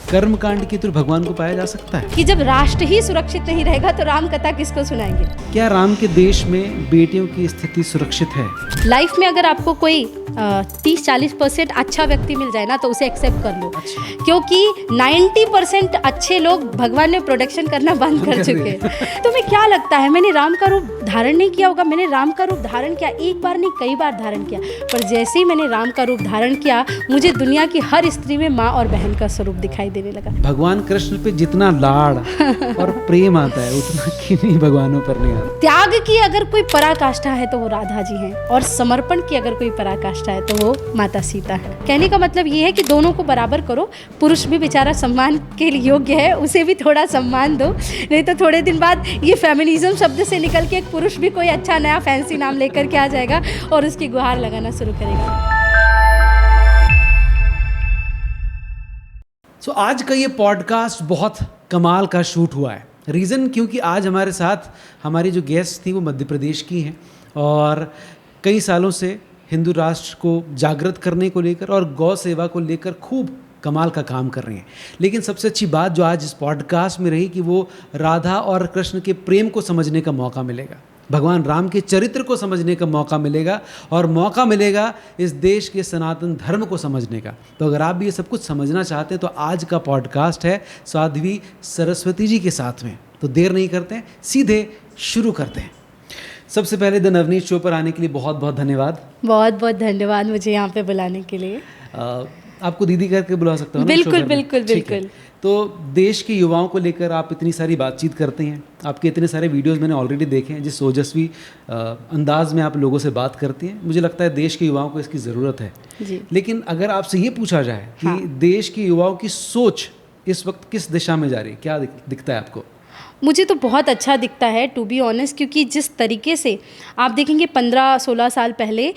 कर्मकांड के थ्रू भगवान को पाया जा सकता है? कि जब राष्ट्र ही सुरक्षित नहीं रहेगा तो राम कथा किसको सुनाएंगे? क्या राम के देश में बेटियों की स्थिति सुरक्षित है? लाइफ में अगर आपको कोई 30-40% अच्छा व्यक्ति मिल जाए ना तो उसे एक्सेप्ट कर लो। क्योंकि 90% अच्छे लोग भगवान ने प्रोडक्शन करना बंद कर चुके हैं। तुम्हें क्या लगता है मैंने राम का रूप धारण नहीं किया होगा? मैंने राम का रूप धारण किया, एक बार नहीं कई बार धारण किया। पर जैसे ही मैंने राम का रूप धारण किया मुझे दुनिया की हर स्त्री में माँ और बहन का स्वरूप दिखाई देने लगा। भगवान कृष्ण पे जितना लाड़ और प्रेम आता है उतना किन्हीं भगवानों पर नहीं आता। त्याग की अगर कोई पराकाष्ठा है तो वो राधा जी हैं, और समर्पण की अगर कोई पराकाष्ठा है तो वो माता सीता है। कहने का मतलब ये है कि दोनों को बराबर करो। पुरुष भी बेचारा सम्मान के योग्य है, उसे भी थोड़ा सम्मान दो, नहीं तो थोड़े दिन बाद ये फेमिनिज्म शब्द से निकल के एक पुरुष भी कोई अच्छा नया फैंसी नाम लेकर के आ जाएगा और उसकी गुहार लगाना शुरू करेगा। सो आज का ये पॉडकास्ट बहुत कमाल का शूट हुआ है। रीज़न क्योंकि आज हमारे साथ हमारी जो गेस्ट थी वो मध्य प्रदेश की हैं और कई सालों से हिंदू राष्ट्र को जागृत करने को लेकर और गौ सेवा को लेकर खूब कमाल का काम कर रही हैं। लेकिन सबसे अच्छी बात जो आज इस पॉडकास्ट में रही कि वो राधा और कृष्ण के प्रेम को समझने का मौका मिलेगा, भगवान राम के चरित्र को समझने का मौका मिलेगा और मौका मिलेगा इस देश के सनातन धर्म को समझने का। तो अगर आप भी ये सब कुछ समझना चाहते हैं तो आज का पॉडकास्ट है साध्वी सरस्वती जी के साथ में। तो देर नहीं करते हैं, सीधे शुरू करते हैं। सबसे पहले द नवनीत शो पर आने के लिए बहुत बहुत धन्यवाद। बहुत बहुत धन्यवाद मुझे यहाँ पे बुलाने के लिए। आपको दीदी करके बुला सकता हूँ? बिल्कुल बिल्कुल बिल्कुल। तो देश के युवाओं को लेकर आप इतनी सारी बातचीत करते हैं, आपके इतने सारे वीडियोस मैंने ऑलरेडी देखे हैं, जिस ओजस्वी अंदाज में आप लोगों से बात करती हैं, मुझे लगता है देश के युवाओं को इसकी ज़रूरत है जी। लेकिन अगर आपसे ये पूछा जाए कि हाँ। देश के युवाओं की सोच इस वक्त किस दिशा में जा रही है, क्या दिखता है आपको? मुझे तो बहुत अच्छा दिखता है टू बी ऑनेस्ट, क्योंकि जिस तरीके से आप देखेंगे 15-16 साल पहले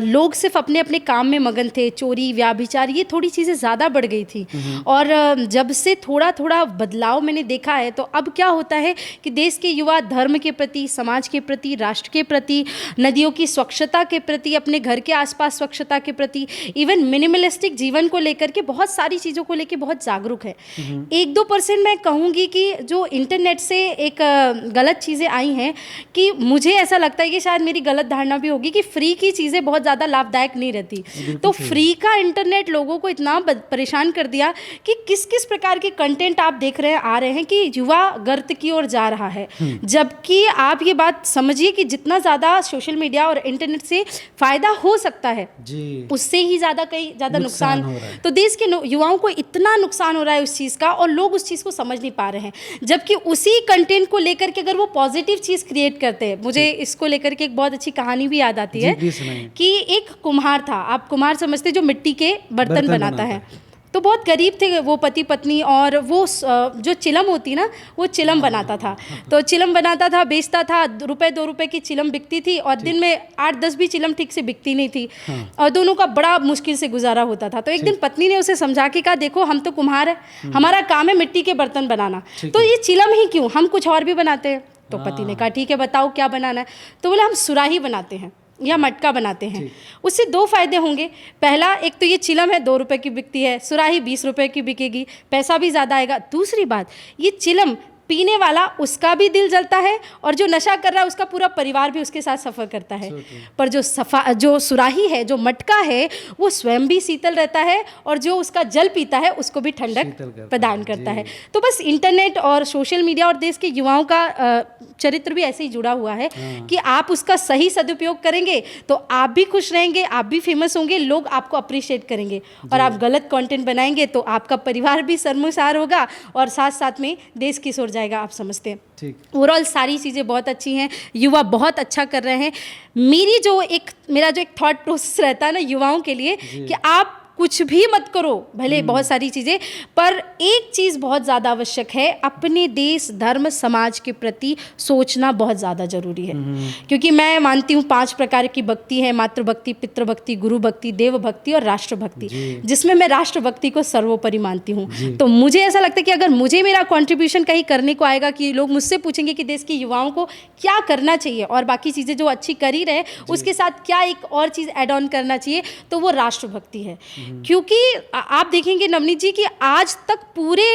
लोग सिर्फ अपने अपने काम में मगन थे, चोरी व्याभिचार ये थोड़ी चीज़ें ज़्यादा बढ़ गई थी। और जब से थोड़ा थोड़ा बदलाव मैंने देखा है तो अब क्या होता है कि देश के युवा धर्म के प्रति, समाज के प्रति, राष्ट्र के प्रति, नदियों की स्वच्छता के प्रति, अपने घर के आसपास स्वच्छता के प्रति, इवन मिनिमलिस्टिक जीवन को लेकर के बहुत सारी चीज़ों को लेकर बहुत जागरूक है। 1-2% मैं कहूँगी कि जो इंटरनेट से एक गलत चीज़ें आई हैं कि मुझे ऐसा लगता है कि शायद मेरी गलत धारणा भी होगी कि फ्री की चीज़ें बहुत ज़्यादा लाभदायक नहीं रहती। तो फ्री का इंटरनेट लोगों को इतना परेशान कर दिया कि किस किस प्रकार के कंटेंट आप देख रहे हैं आ रहे हैं कि युवा गर्त की ओर जा रहा है। जबकि आप ये बात समझिए कि जितना ज़्यादा सोशल मीडिया और इंटरनेट से फ़ायदा हो सकता है उससे ही कई ज़्यादा नुकसान हो रहा है। तो देश के युवाओं को इतना नुकसान हो रहा है उस चीज़ का और लोग उस चीज़ को समझ नहीं पा रहे हैं। जबकि उसी कंटेंट को लेकर के अगर वो पॉजिटिव चीज़ क्रिएट करते हैं, मुझे इसको लेकर के एक बहुत अच्छी कहानी भी याद आती है कि एक कुम्हार था, आप कुम्हार समझते जो मिट्टी के बर्तन बनाता है। तो बहुत गरीब थे वो पति पत्नी, और वो जो चिलम होती ना वो चिलम बनाता था। तो चिलम बनाता था, बेचता था, ₹2 की चिलम बिकती थी और दिन में 8-10 भी चिलम ठीक से बिकती नहीं थी। और दोनों का बड़ा मुश्किल से गुजारा होता था। तो एक दिन पत्नी ने उसे समझा के कहा, देखो हम तो कुम्हार है, हमारा काम है मिट्टी के बर्तन बनाना, तो ये चिलम ही क्यों, हम कुछ और भी बनाते हैं। तो पति ने कहा ठीक है बताओ क्या बनाना है। तो बोले हम सुराही बनाते हैं या मटका बनाते हैं। उससे 2 फायदे होंगे। पहला, एक तो ये चिलम है ₹2 की बिकती है, सुराही ₹20 की बिकेगी, पैसा भी ज़्यादा आएगा। दूसरी बात, ये चिलम पीने वाला उसका भी दिल जलता है और जो नशा कर रहा है उसका पूरा परिवार भी उसके साथ सफ़र करता है। पर जो सुराही है, जो मटका है, वो स्वयं भी शीतल रहता है और जो उसका जल पीता है उसको भी ठंडक प्रदान करता है। तो बस इंटरनेट और सोशल मीडिया और देश के युवाओं का चरित्र भी ऐसे ही जुड़ा हुआ है कि आप उसका सही सदुपयोग करेंगे तो आप भी खुश रहेंगे, आप भी फेमस होंगे, लोग आपको अप्रिशिएट करेंगे। और आप गलत कंटेंट बनाएंगे तो आपका परिवार भी शर्मसार होगा और साथ साथ में देश की ओर जाएगा। आप समझते हैं ओवरऑल सारी चीज़ें बहुत अच्छी हैं, युवा बहुत अच्छा कर रहे हैं। मेरा जो एक थॉट प्रोसेस रहता है ना युवाओं के लिए कि आप कुछ भी मत करो, भले बहुत सारी चीज़ें, पर एक चीज़ बहुत ज़्यादा आवश्यक है, अपने देश धर्म समाज के प्रति सोचना बहुत ज़्यादा ज़रूरी है। क्योंकि मैं मानती हूँ 5 प्रकार की भक्ति है, मातृभक्ति, पितृभक्ति, गुरु भक्ति, देव भक्ति और राष्ट्र भक्ति, जिसमें मैं राष्ट्र भक्ति को सर्वोपरि मानती हूँ। तो मुझे ऐसा लगता है कि अगर मुझे मेरा कॉन्ट्रीब्यूशन कहीं करने को आएगा कि लोग मुझसे पूछेंगे कि देश के युवाओं को क्या करना चाहिए और बाकी चीज़ें जो अच्छी कर ही रहे उसके साथ क्या एक और चीज़ ऐड ऑन करना चाहिए, तो वो राष्ट्र भक्ति है। क्योंकि आप देखेंगे नवनीत जी कि आज तक पूरे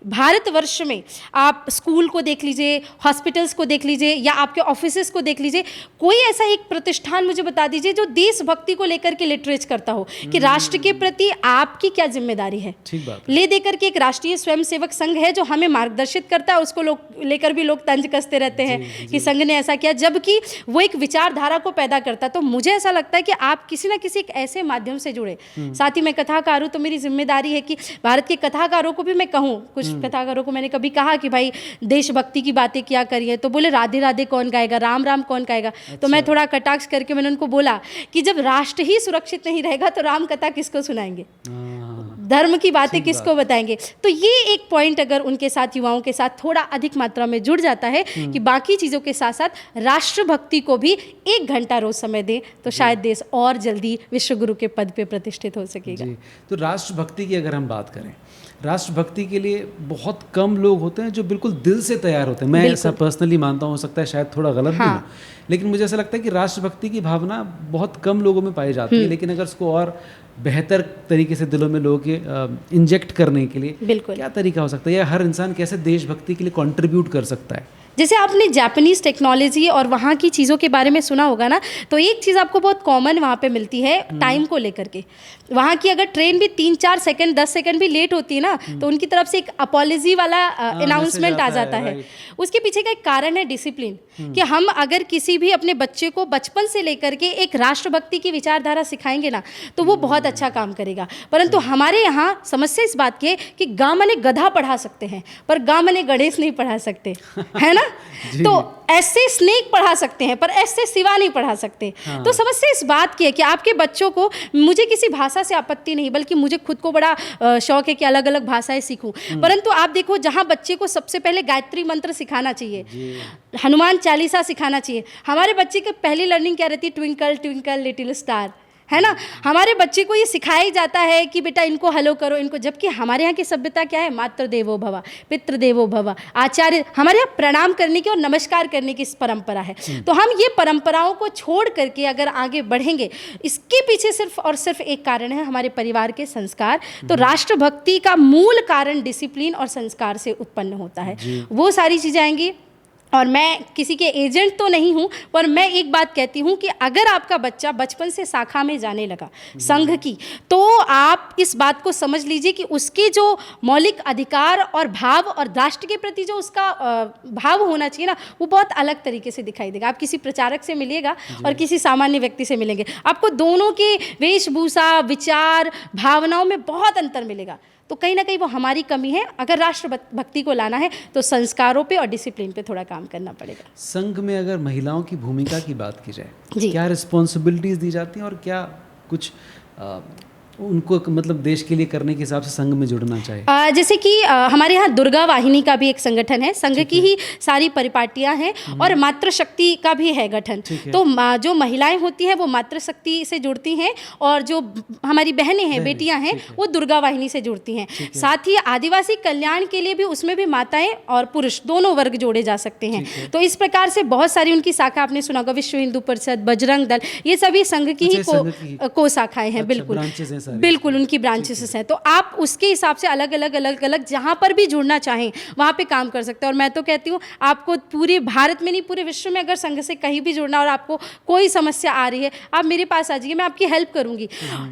भारतवर्ष में आप स्कूल को देख लीजिए, हॉस्पिटल्स को देख लीजिए या आपके ऑफिसेस को देख लीजिए, कोई ऐसा एक प्रतिष्ठान मुझे बता दीजिए जो देशभक्ति को लेकर के लिटरेच करता हो कि राष्ट्र के प्रति आपकी क्या जिम्मेदारी है। ठीक बात है। ले देकर के एक राष्ट्रीय स्वयंसेवक संघ है जो हमें मार्गदर्शित करता है, उसको लेकर भी लोग तंज कसते रहते हैं कि संघ ने ऐसा किया, जबकि वो एक विचारधारा को पैदा करता है। तो मुझे ऐसा लगता है कि आप किसी ना किसी एक ऐसे माध्यम से जुड़े। साथ ही मैं कथाकार हूँ, तो मेरी जिम्मेदारी है कि भारत के कथाकारों को भी मैं कहूँ, कुछ कथाकारों को मैंने कभी कहा कि भाई देशभक्ति की बातें क्या करिए, तो बोले राधे राधे कौन गाएगा, राम राम कौन गाएगा। तो मैं थोड़ा कटाक्ष करके मैंने उनको बोला कि जब राष्ट्र ही सुरक्षित नहीं रहेगा तो राम कथा किसको सुनाएंगे, धर्म की बातें किसको बताएंगे। तो ये एक पॉइंट अगर उनके साथ, युवाओं के साथ थोड़ा अधिक मात्रा में जुड़ जाता है कि बाकी चीज़ों के साथ साथ राष्ट्रभक्ति को भी 1 घंटा रोज समय दें, तो शायद देश और जल्दी विश्वगुरु के पद पे प्रतिष्ठित हो सकेगा। जी। तो राष्ट्रभक्ति की अगर हम बात करें, राष्ट्रभक्ति के लिए बहुत कम लोग होते हैं जो बिल्कुल दिल से तैयार होते हैं। मैं ऐसा पर्सनली मानता हूँ, हो सकता है शायद थोड़ा गलत भी हो, लेकिन मुझे ऐसा लगता है कि राष्ट्रभक्ति की भावना बहुत कम लोगों में पाई जाती है। लेकिन अगर उसको और बेहतर तरीके से दिलों में लोगों के इंजेक्ट करने के लिए क्या तरीका हो सकता है, या हर इंसान कैसे देशभक्ति के लिए कंट्रीब्यूट कर सकता है? जैसे आपने जापानीज़ टेक्नोलॉजी और वहाँ की चीज़ों के बारे में सुना होगा ना, तो एक चीज़ आपको बहुत कॉमन वहाँ पे मिलती है टाइम को लेकर के। वहाँ की अगर ट्रेन भी 3-4 सेकंड 10 सेकंड भी लेट होती है ना, तो उनकी तरफ से एक अपॉलजी वाला अनाउंसमेंट आ जाता है। उसके पीछे का एक कारण है डिसिप्लिन, कि हम अगर किसी भी अपने बच्चे को बचपन से लेकर के एक राष्ट्रभक्ति की विचारधारा सिखाएंगे ना, तो वो बहुत अच्छा काम करेगा। परंतु हमारे यहाँ समस्या इस बात की है कि गाँव मने गधा पढ़ा सकते हैं पर गाँव मने गणेश नहीं पढ़ा सकते, है ना। तो ऐसे स्नेक पढ़ा सकते हैं पर ऐसे सिवा नहीं पढ़ा सकते। तो समस्या इस बात की है कि आपके बच्चों को, मुझे किसी भाषा से आपत्ति नहीं, बल्कि मुझे खुद को बड़ा शौक है कि अलग अलग भाषाएं सीखूं। परंतु आप देखो, जहां बच्चे को सबसे पहले गायत्री मंत्र सिखाना चाहिए, हनुमान चालीसा सिखाना चाहिए। हमारे बच्चे की पहली लर्निंग क्या रहती है? ट्विंकल ट्विंकल लिटिल स्टार, है ना। हमारे बच्चे को ये सिखाया ही जाता है कि बेटा इनको हेलो करो, इनको, जबकि हमारे यहाँ की सभ्यता क्या है? मातृ देवो भव, पितृ देवो भव, आचार्य, हमारे यहाँ प्रणाम करने की और नमस्कार करने की परंपरा है। तो हम ये परंपराओं को छोड़ करके अगर आगे बढ़ेंगे, इसके पीछे सिर्फ और सिर्फ एक कारण है, हमारे परिवार के संस्कार। तो राष्ट्रभक्ति का मूल कारण डिसिप्लिन और संस्कार से उत्पन्न होता है। वो सारी चीज़ें आएंगी। और मैं किसी के एजेंट तो नहीं हूँ, पर मैं एक बात कहती हूँ कि अगर आपका बच्चा बचपन से शाखा में जाने लगा संघ की, तो आप इस बात को समझ लीजिए कि उसके जो मौलिक अधिकार और भाव और राष्ट्र के प्रति जो उसका भाव होना चाहिए ना, वो बहुत अलग तरीके से दिखाई देगा। आप किसी प्रचारक से मिलिएगा और किसी सामान्य व्यक्ति से मिलेंगे, आपको दोनों के वेशभूषा, विचार, भावनाओं में बहुत अंतर मिलेगा। तो कहीं ना कहीं वो हमारी कमी है। अगर राष्ट्रभक्ति को लाना है तो संस्कारों पे और डिसिप्लिन पे थोड़ा काम करना पड़ेगा। संघ में अगर महिलाओं की भूमिका की बात की जाए, क्या रिस्पॉन्सिबिलिटीज दी जाती हैं और क्या कुछ उनको मतलब देश के लिए करने के हिसाब से संघ में जुड़ना चाहिए? जैसे कि हमारे यहाँ दुर्गा वाहिनी का भी एक संगठन है, संघ की ही सारी परिपाटियाँ हैं, और मातृशक्ति का भी है गठन। तो जो महिलाएं होती हैं वो मातृशक्ति से जुड़ती हैं, और जो हमारी बहनें हैं, बेटियां हैं, वो दुर्गा वाहिनी से जुड़ती हैं। साथ ही आदिवासी कल्याण के लिए भी, उसमें भी माताएं और पुरुष दोनों वर्ग जोड़े जा सकते हैं। तो इस प्रकार से बहुत सारी उनकी शाखा, आपने सुना होगा विश्व हिंदू परिषद, बजरंग दल, ये सभी संघ की ही को शाखाएं हैं। बिल्कुल उनकी ब्रांचेस हैं। तो आप उसके हिसाब से अलग अलग जहाँ पर भी जुड़ना चाहें वहाँ पे काम कर सकते हैं। और मैं तो कहती हूँ, आपको पूरे भारत में नहीं, पूरे विश्व में अगर संघ से कहीं भी जुड़ना और आपको कोई समस्या आ रही है, आप मेरे पास आ जाइए, मैं आपकी हेल्प करूँगी।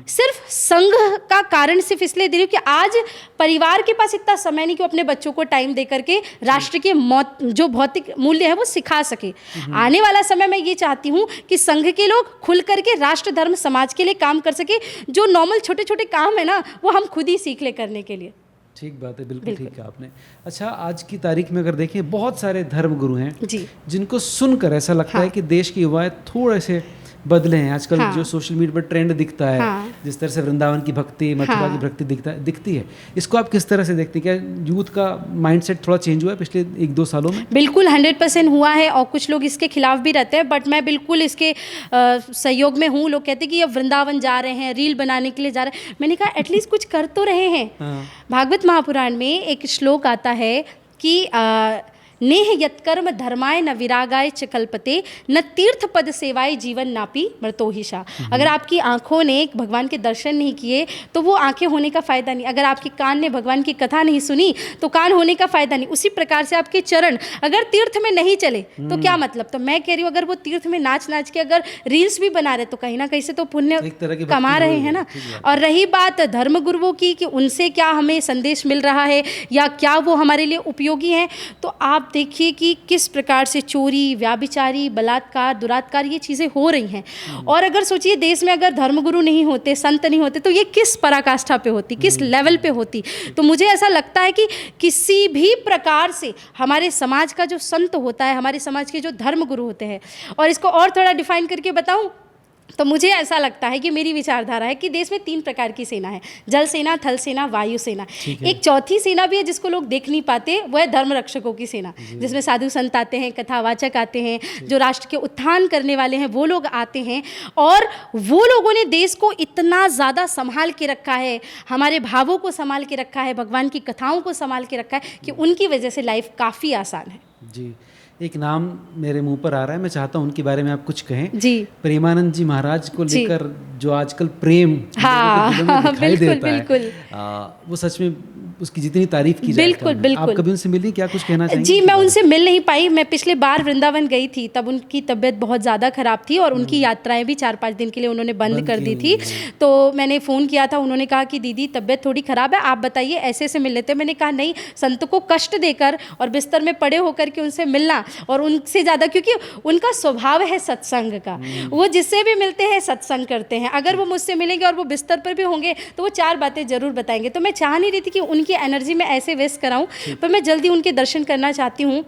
सिर्फ संघ का कारण सिर्फ इसलिए दे रही हूँ कि आज परिवार के पास इतना समय नहीं कि अपने बच्चों को टाइम दे करके राष्ट्र के जो भौतिक मूल्य है वो सिखा सके। आने वाला समय मैं ये चाहती हूँ कि संघ के लोग खुल करके राष्ट्र, धर्म, समाज के लिए काम कर सके। जो नॉर्मल छोटे छोटे काम है ना, वो हम खुद ही सीख ले करने के लिए। ठीक बात है, बिल्कुल ठीक है आपने। अच्छा, आज की तारीख में अगर देखें, बहुत सारे धर्मगुरु हैं जिनको सुनकर ऐसा लगता है कि देश के युवा थोड़े से बदले हैं। आजकल जो सोशल मीडिया पर ट्रेंड दिखता है, जिस तरह से वृंदावन की भक्ति, मथुरा की भक्ति दिखती है, इसको आप किस तरह से देखते हैं? क्या यूथ का माइंडसेट थोड़ा चेंज हुआ है पिछले 1-2 सालों में? बिल्कुल 100% हुआ है, और कुछ लोग इसके खिलाफ भी रहते हैं, बट मैं बिल्कुल इसके सहयोग में हूँ। लोग कहते हैं कि ये वृंदावन जा रहे हैं, रील बनाने के लिए जा रहे हैं। मैंने कहा एटलीस्ट कुछ कर तो रहे हैं। भागवत महापुराण में एक श्लोक आता है कि नेह यत्कर्म धर्माय न विरागाय च कल्पते, न तीर्थ पद सेवाय जीवन नापी मृतोहिषा। अगर आपकी आंखों ने भगवान के दर्शन नहीं किए तो वो आंखें होने का फ़ायदा नहीं। अगर आपके कान ने भगवान की कथा नहीं सुनी तो कान होने का फ़ायदा नहीं। उसी प्रकार से आपके चरण अगर तीर्थ में नहीं चले तो क्या मतलब। तो मैं कह रही हूँ अगर वो तीर्थ में नाच नाच के अगर रील्स भी बना रहे तो कहीं ना कहीं से तो पुण्य कमा रहे हैं ना। और रही बात धर्म गुरुओं की कि उनसे क्या हमें संदेश मिल रहा है या क्या वो हमारे लिए उपयोगी हैं, तो आप देखिए कि किस प्रकार से चोरी, व्याभिचारी, बलात्कार, दुरात्कार ये चीज़ें हो रही हैं। और अगर सोचिए देश में अगर धर्मगुरु नहीं होते, संत नहीं होते तो ये किस पराकाष्ठा पे होती, किस लेवल पे होती। तो मुझे ऐसा लगता है कि किसी भी प्रकार से हमारे समाज का जो संत होता है, हमारे समाज के जो धर्मगुरु होते हैं, और इसको और थोड़ा डिफाइन करके बताऊं तो मुझे ऐसा लगता है कि मेरी विचारधारा है कि देश में 3 प्रकार की सेना है, जल सेना, थल सेना, वायु सेना। एक चौथी सेना भी है जिसको लोग देख नहीं पाते, वो है धर्म रक्षकों की सेना, जिसमें साधु संत आते हैं, कथावाचक आते हैं, जो राष्ट्र के उत्थान करने वाले हैं वो लोग आते हैं। और वो लोगों ने देश को इतना ज़्यादा संभाल के रखा है, हमारे भावों को संभाल के रखा है, भगवान की कथाओं को संभाल के रखा है कि उनकी वजह से लाइफ काफ़ी आसान है। जी, एक नाम मेरे मुंह पर आ रहा है, मैं चाहता हूँ उनके बारे में आप कुछ कहें। जी, प्रेमानंद जी महाराज को लेकर जो आजकल प्रेम दिखाई देता बिल्कुल। है, वो सच में उसकी जितनी तारीफ की जाए बिल्कुल। आप कभी उनसे मिली, क्या कुछ कहना चाहेंगे? जी, मैं उनसे मिल नहीं पाई। मैं पिछले बार वृंदावन गई थी, तब उनकी तबीयत बहुत ज़्यादा ख़राब थी और उनकी यात्राएं भी 4-5 दिन के लिए उन्होंने बंद कर दी थी। तो मैंने फ़ोन किया था, उन्होंने कहा कि दीदी तबीयत थोड़ी ख़राब है, आप बताइए, ऐसे से मिल लेते। मैंने कहा नहीं, संत को कष्ट देकर और बिस्तर में पड़े होकर के उनसे मिलना, और उनसे ज़्यादा क्योंकि उनका स्वभाव है सत्संग का, वो जिससे भी मिलते हैं सत्संग करते हैं। अगर वो मुझसे मिलेंगे और वो बिस्तर पर भी होंगे तो वो 4 बातें ज़रूर बताएंगे। तो मैं चाह नहीं रही थी कि उनकी एनर्जी में ऐसे वेस्ट कराऊं, पर मैं जल्दी उनके दर्शन करना चाहती हूँ।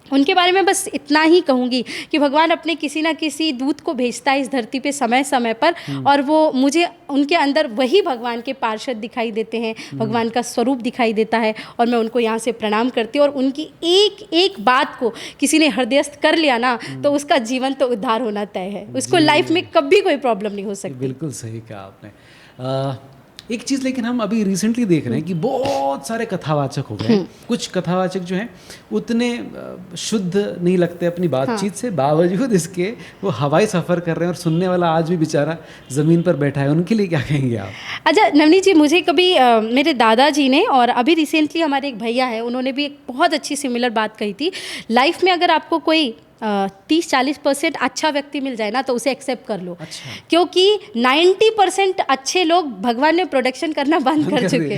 उनके बारे में बस इतना ही कहूँगी कि भगवान अपने किसी ना किसी दूत को भेजता है इस धरती पे समय समय पर, और वो मुझे उनके अंदर वही भगवान के पार्षद दिखाई देते हैं, भगवान का स्वरूप दिखाई देता है, और मैं उनको यहाँ से प्रणाम करती हूँ। और उनकी एक एक बात को किसी ने हृदयस्थ कर लिया ना तो उसका जीवन तो उद्धार होना तय है, उसको लाइफ में कभी कोई प्रॉब्लम नहीं हो सकती। बिल्कुल सही कहा आपने। एक चीज़ लेकिन हम अभी रिसेंटली देख रहे हैं कि बहुत सारे कथावाचक हो गए। कुछ कथावाचक जो हैं उतने शुद्ध नहीं लगते अपनी बातचीत से, बावजूद इसके वो हवाई सफ़र कर रहे हैं और सुनने वाला आज भी बेचारा ज़मीन पर बैठा है। उनके लिए क्या कहेंगे आप? अच्छा नवनीत जी, मुझे कभी मेरे दादाजी ने और अभी रिसेंटली हमारे एक भैया है, उन्होंने भी एक बहुत अच्छी सिमिलर बात कही थी। लाइफ में अगर आपको कोई 30-40% अच्छा व्यक्ति मिल जाए ना तो उसे एक्सेप्ट कर लो। अच्छा। क्योंकि 90% अच्छे लोग भगवान ने प्रोडक्शन करना बंद कर चुके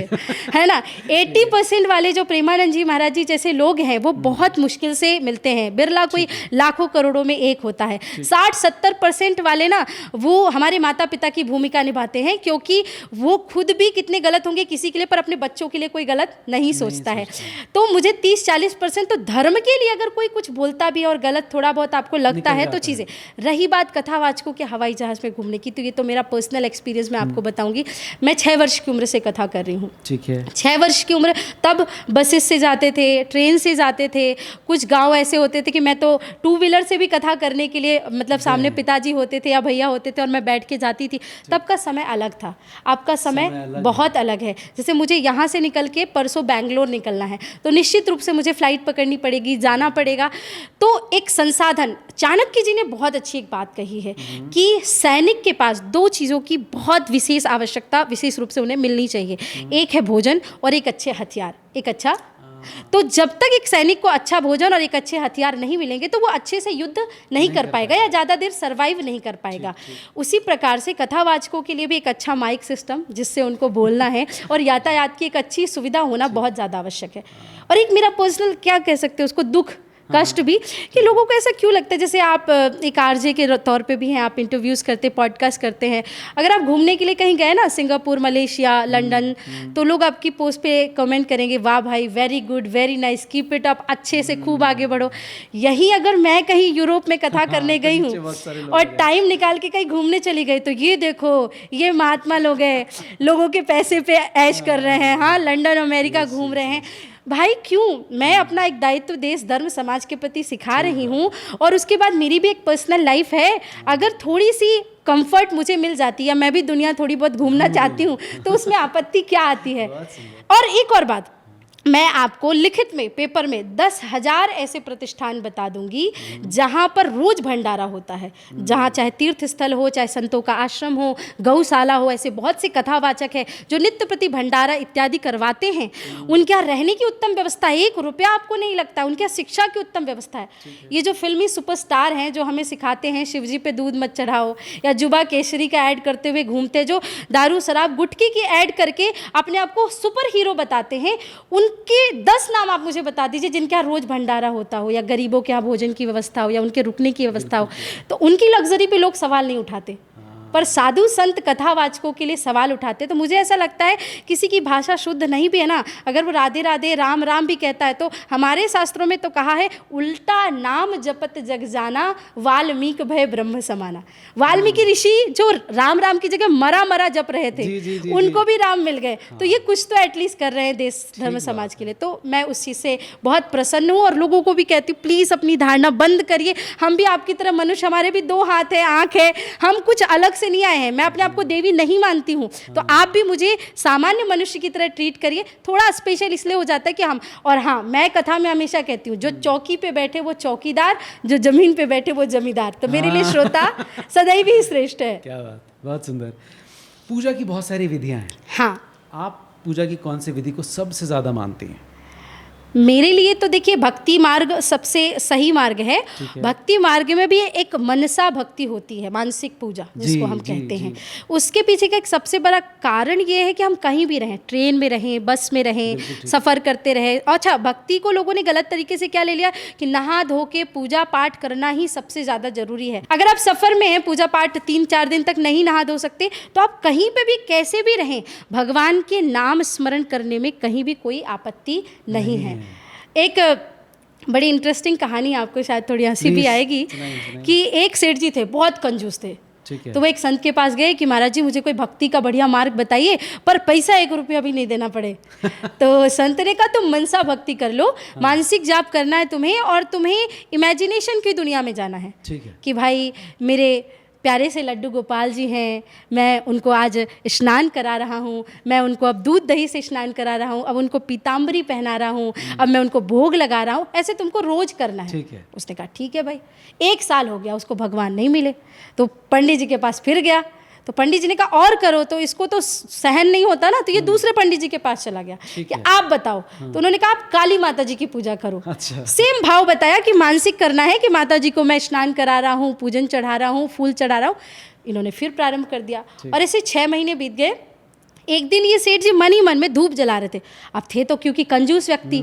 है ना। 80% वाले जो प्रेमानंद जी महाराज जी जैसे लोग हैं वो बहुत मुश्किल से मिलते हैं, बिरला कोई लाखों करोड़ों में एक होता है। 60-70% वाले ना वो हमारे माता पिता की भूमिका निभाते हैं, क्योंकि वो खुद भी कितने गलत होंगे किसी के लिए, पर अपने बच्चों के लिए कोई गलत नहीं सोचता है। तो मुझे 30-40% तो धर्म के लिए अगर कोई कुछ बोलता भी और गलत थोड़ा बहुत आपको लगता है तो चीज़ें। रही बात कथावाचकों के हवाई जहाज़ में घूमने की, तो ये तो मेरा पर्सनल एक्सपीरियंस मैं आपको बताऊंगी। मैं 6 वर्ष की उम्र से कथा कर रही हूँ। ठीक है, 6 वर्ष की उम्र, तब बसेस से जाते थे, ट्रेन से जाते थे, कुछ गांव ऐसे होते थे कि मैं तो 2 व्हीलर से भी कथा करने के लिए, मतलब सामने पिताजी होते थे या भैया होते थे और मैं बैठ के जाती थी। तब का समय अलग था, आपका समय बहुत अलग है। जैसे मुझे यहाँ से निकल के परसों बैंगलोर निकलना है तो निश्चित रूप से मुझे फ्लाइट पकड़नी पड़ेगी, जाना पड़ेगा। तो एक संसाधन, चाणक्य जी ने बहुत अच्छी एक बात कही है कि सैनिक के पास 2 चीज़ों की बहुत विशेष आवश्यकता, विशेष रूप से उन्हें मिलनी चाहिए। एक है भोजन और एक अच्छे हथियार, एक अच्छा। तो जब तक एक सैनिक को अच्छा भोजन और एक अच्छे हथियार नहीं मिलेंगे तो वो अच्छे से युद्ध नहीं कर पाएगा या ज़्यादा देर सर्वाइव नहीं कर पाएगा। उसी प्रकार से कथावाचकों के लिए भी एक अच्छा माइक सिस्टम जिससे उनको बोलना है और यातायात की एक अच्छी सुविधा होना बहुत ज़्यादा आवश्यक है। और एक मेरा पर्सनल क्या कह सकते हैं उसको, दुख, कष्ट भी, कि लोगों को ऐसा क्यों लगता है, जैसे आप एक आरजे के तौर पे भी हैं, आप इंटरव्यूज़ करते, पॉडकास्ट करते हैं, अगर आप घूमने के लिए कहीं गए ना, सिंगापुर, मलेशिया, लंदन, तो लोग आपकी पोस्ट पे कमेंट करेंगे, वाह भाई, very good, very nice, keep it up, अच्छे से खूब आगे बढ़ो। यही अगर मैं कहीं यूरोप में कथा करने गई हूँ और टाइम निकाल के कहीं घूमने चली गई, तो ये देखो ये महात्मा लोग हैं, लोगों के पैसे पे ऐश कर रहे हैं, हाँ लंदन अमेरिका घूम रहे हैं। भाई क्यों? मैं अपना एक दायित्व देश धर्म समाज के प्रति सिखा रही हूँ और उसके बाद मेरी भी एक पर्सनल लाइफ है। अगर थोड़ी सी कंफर्ट मुझे मिल जाती है, मैं भी दुनिया थोड़ी बहुत घूमना चाहती हूँ, तो उसमें आपत्ति क्या आती है? और एक और बात, मैं आपको लिखित में पेपर में 10,000 ऐसे प्रतिष्ठान बता दूंगी जहाँ पर रोज भंडारा होता है, जहाँ चाहे तीर्थ स्थल हो, चाहे संतों का आश्रम हो, गौशाला हो, ऐसे बहुत से कथावाचक है जो नित्य प्रति भंडारा इत्यादि करवाते हैं। उनके यहाँ रहने की उत्तम व्यवस्था है, 1 रुपया आपको नहीं लगता, उनके यहाँ शिक्षा की उत्तम व्यवस्था है। ये जो फिल्मी सुपरस्टार हैं जो हमें सिखाते हैं शिवजी पे दूध मत चढ़ाओ, या जुबा केसरी का ऐड करते हुए घूमते हैं, जो दारू शराब गुटखी की ऐड करके अपने आप को सुपर हीरो बताते हैं, उनके 10 नाम आप मुझे बता दीजिए जिनके यहाँ रोज भंडारा होता हो, या गरीबों के यहाँ भोजन की व्यवस्था हो, या उनके रुकने की व्यवस्था हो। तो उनकी लग्जरी पे लोग सवाल नहीं उठाते, पर साधु संत कथावाचकों के लिए सवाल उठाते। तो मुझे ऐसा लगता है किसी की भाषा शुद्ध नहीं भी है ना, अगर वो राधे राधे राम राम भी कहता है, तो हमारे शास्त्रों में तो कहा है उल्टा नाम जपत जग जाना, वाल्मीकि भय ब्रह्म समाना। वाल्मीकि ऋषि जो राम राम की जगह मरा मरा जप रहे थे, उनको भी राम मिल गए। तो ये कुछ तो एटलीस्ट कर रहे हैं देश धर्म समाज के लिए। तो मैं उस चीज़ से बहुत प्रसन्न हूँ और लोगों को भी कहती हूँ प्लीज़ अपनी धारणा बंद करिए। हम भी आपकी तरह मनुष्य, हमारे भी 2 हाथ है, आँख है, हम कुछ अलग से नहीं आए हैं। मैं अपने आप को देवी नहीं मानती हूँ, तो आप भी मुझे सामान्य मनुष्य की तरह ट्रीट करिए। थोड़ा स्पेशल इसलिए हो जाता है कि हम, और हाँ, मैं कथा में हमेशा कहती हूँ जो चौकी पे बैठे वो चौकीदार, जो जमीन पे बैठे वो जमींदार। तो मेरे लिए श्रोता सदैव ही श्रेष्ठ है। क्या बात, बहुत सुंदर। पूजा की बहुत सारी विधियां हैं। हाँ, आप पूजा की कौन सी विधि को सबसे ज़्यादा मानती हैं? मेरे लिए तो देखिए भक्ति मार्ग सबसे सही मार्ग है। भक्ति मार्ग में भी एक मनसा भक्ति होती है, मानसिक पूजा जिसको हम कहते हैं। उसके पीछे का एक सबसे बड़ा कारण ये है कि हम कहीं भी रहें, ट्रेन में रहें, बस में रहें, सफ़र करते रहें। अच्छा, भक्ति को लोगों ने गलत तरीके से क्या ले लिया कि नहा धो के पूजा पाठ करना ही सबसे ज़्यादा ज़रूरी है। अगर आप सफ़र में हैं, पूजा पाठ 3-4 दिन तक नहीं नहा धो सकते, तो आप कहीं पर भी कैसे भी रहें, भगवान के नाम स्मरण करने में कहीं भी कोई आपत्ति नहीं है। एक बड़ी इंटरेस्टिंग कहानी, आपको शायद थोड़ी हंसी भी आएगी, कि एक सेठ जी थे, बहुत कंजूस थे। तो वो एक संत के पास गए कि महाराज जी मुझे कोई भक्ति का बढ़िया मार्ग बताइए, पर पैसा 1 रुपया भी नहीं देना पड़े। तो संत ने कहा तुम मनसा भक्ति कर लो, मानसिक जाप करना है तुम्हें, और तुम्हें इमेजिनेशन की दुनिया में जाना है कि भाई मेरे प्यारे से लड्डू गोपाल जी हैं, मैं उनको आज स्नान करा रहा हूँ, मैं उनको अब दूध दही से स्नान करा रहा हूँ, अब उनको पीताम्बरी पहना रहा हूँ, अब मैं उनको भोग लगा रहा हूँ, ऐसे तुमको रोज करना है। उसने कहा ठीक है भाई। 1 साल हो गया, उसको भगवान नहीं मिले, तो पंडित जी के पास फिर गया। तो पंडित जी ने कहा और करो, तो इसको तो सहन नहीं होता ना, तो ये दूसरे पंडित जी के पास चला गया कि आप बताओ। तो उन्होंने कहा आप काली माता जी की पूजा करो। सेम भाव बताया कि मानसिक करना है कि माता जी को मैं स्नान करा रहा हूँ, पूजन चढ़ा रहा हूँ, फूल चढ़ा रहा हूँ। इन्होंने फिर प्रारंभ कर दिया, और ऐसे 6 महीने बीत गए। एक दिन ये सेठ जी मन ही मन में धूप जला रहे थे। अब थे तो क्योंकि कंजूस व्यक्ति,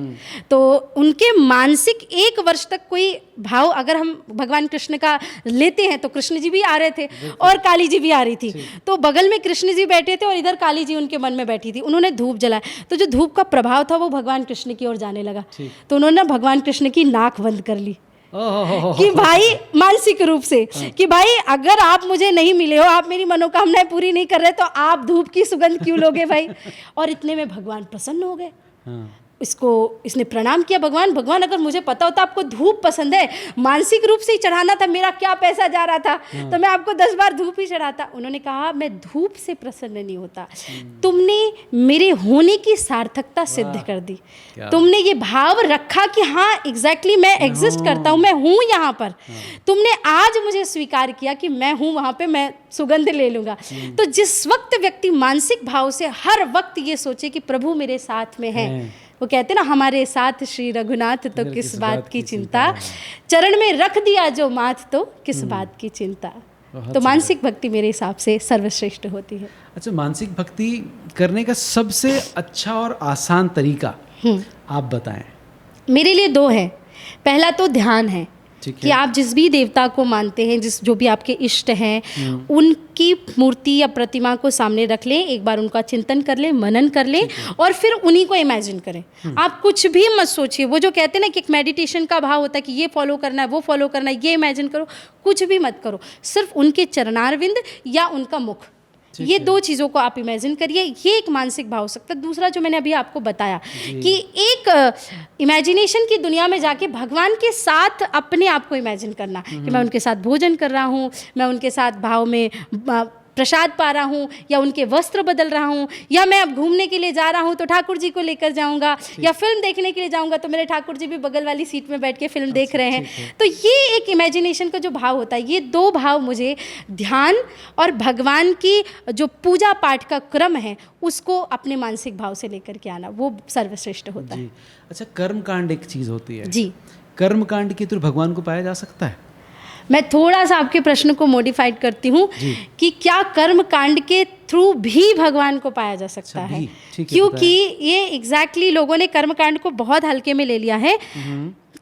तो उनके मानसिक 1 वर्ष तक कोई भाव, अगर हम भगवान कृष्ण का लेते हैं तो कृष्ण जी भी आ रहे थे और काली जी भी आ रही थी। तो बगल में कृष्ण जी बैठे थे और इधर काली जी उनके मन में बैठी थी। उन्होंने धूप जलाया, तो जो धूप का प्रभाव था वो भगवान कृष्ण की ओर जाने लगा। तो उन्होंने भगवान कृष्ण की नाक बंद कर ली कि भाई, मानसिक रूप से कि भाई अगर आप मुझे नहीं मिले हो, आप मेरी मनोकामनाएं पूरी नहीं कर रहे, तो आप धूप की सुगंध क्यों लोगे भाई। और इतने में भगवान प्रसन्न हो गए। इसने प्रणाम किया, भगवान अगर मुझे पता होता आपको धूप पसंद है, मानसिक रूप से ही चढ़ाना था, मेरा क्या पैसा जा रहा था, तो मैं आपको 10 बार धूप ही चढ़ाता। उन्होंने कहा मैं धूप से प्रसन्न नहीं होता, तुमने मेरे होने की सार्थकता सिद्ध कर दी। तुमने ये भाव रखा कि हाँ एग्जैक्टली मैं एग्जिस्ट करता हूँ, मैं हूँ यहाँ पर। तुमने आज मुझे स्वीकार किया कि मैं हूँ वहाँ पे, मैं सुगंध ले लूँगा। तो जिस वक्त व्यक्ति मानसिक भाव से हर वक्त ये सोचे कि प्रभु मेरे साथ में है, वो कहते ना हमारे साथ श्री रघुनाथ तो किस बात की चिंता, चरण में रख दिया जो माथ तो किस बात की चिंता। तो मानसिक भक्ति मेरे हिसाब से सर्वश्रेष्ठ होती है। अच्छा, मानसिक भक्ति करने का सबसे अच्छा और आसान तरीका आप बताएं। मेरे लिए 2 है। पहला तो ध्यान है कि आप जिस भी देवता को मानते हैं, जो भी आपके इष्ट हैं, उनकी मूर्ति या प्रतिमा को सामने रख लें, एक बार उनका चिंतन कर लें, मनन कर लें, और फिर उन्हीं को इमेजिन करें। आप कुछ भी मत सोचिए। वो जो कहते हैं ना कि एक मेडिटेशन का भाव होता है कि ये फॉलो करना है, वो फॉलो करना है, ये इमेजिन करो, कुछ भी मत करो। सिर्फ उनके चरणारविंद या उनका मुख, ये 2 चीज़ों को आप इमेजिन करिए। ये एक मानसिक भाव हो सकता है। दूसरा जो मैंने अभी आपको बताया कि एक इमेजिनेशन की दुनिया में जाके भगवान के साथ अपने आप को इमेजिन करना कि मैं उनके साथ भोजन कर रहा हूँ, मैं उनके साथ भाव में प्रसाद पा रहा हूँ, या उनके वस्त्र बदल रहा हूँ, या मैं अब घूमने के लिए जा रहा हूँ तो ठाकुर जी को लेकर जाऊँगा, या फिल्म देखने के लिए जाऊँगा तो मेरे ठाकुर जी भी बगल वाली सीट में बैठ के फिल्म देख रहे हैं। तो ये एक इमेजिनेशन का जो भाव होता है, ये दो भाव मुझे ध्यान और भगवान की जो पूजा पाठ का क्रम है उसको अपने मानसिक भाव से लेकर के आना, वो सर्वश्रेष्ठ होता है। अच्छा, कर्म कांड एक चीज़ होती है जी, कर्म कांड के थ्रू भगवान को पाया जा सकता है? मैं थोड़ा सा आपके प्रश्न को मॉडिफाइड करती हूँ कि क्या कर्म कांड के थ्रू भी भगवान को पाया जा सकता है, क्योंकि ये एग्जैक्टली लोगों ने कर्म कांड को बहुत हल्के में ले लिया है।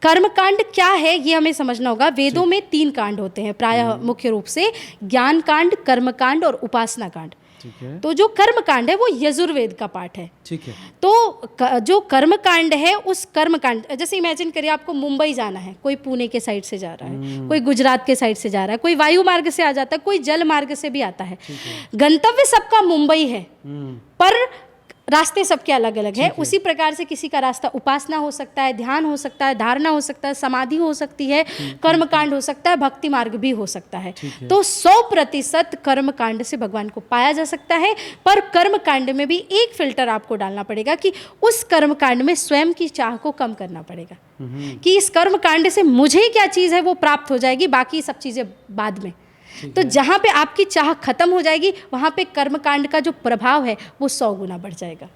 कर्म कांड क्या है ये हमें समझना होगा। वेदों में 3 कांड होते हैं प्रायः, मुख्य रूप से ज्ञान कांड, कर्म कांड और उपासना कांड। तो जो कर्म कांड है वो यजुर्वेद का पाठ है। ठीक है। तो जो कर्म कांड है, उस कर्म कांड, जैसे इमेजिन करिए आपको मुंबई जाना है, कोई पुणे के साइड से जा रहा है, कोई गुजरात के साइड से जा रहा है, कोई वायु मार्ग से आ जाता है, कोई जल मार्ग से भी आता है। गंतव्य सबका मुंबई है, पर रास्ते सबके अलग अलग है। उसी प्रकार से किसी का रास्ता उपासना हो सकता है, ध्यान हो सकता है, धारणा हो सकता है, समाधि हो सकती है, कर्म कांड हो सकता है, भक्ति मार्ग भी हो सकता है। तो 100% कर्म कांड से भगवान को पाया जा सकता है, पर कर्म कांड में भी एक फिल्टर आपको डालना पड़ेगा कि उस कर्म कांड में स्वयं की चाह को कम करना पड़ेगा कि इस कर्म कांड से मुझे क्या चीज़ है वो प्राप्त हो जाएगी, बाकी सब चीज़ें बाद में। तो जहाँ पे आपकी चाह खत्म हो जाएगी, वहाँ पे कर्मकांड का जो प्रभाव है वो 100 गुना बढ़ जाएगा।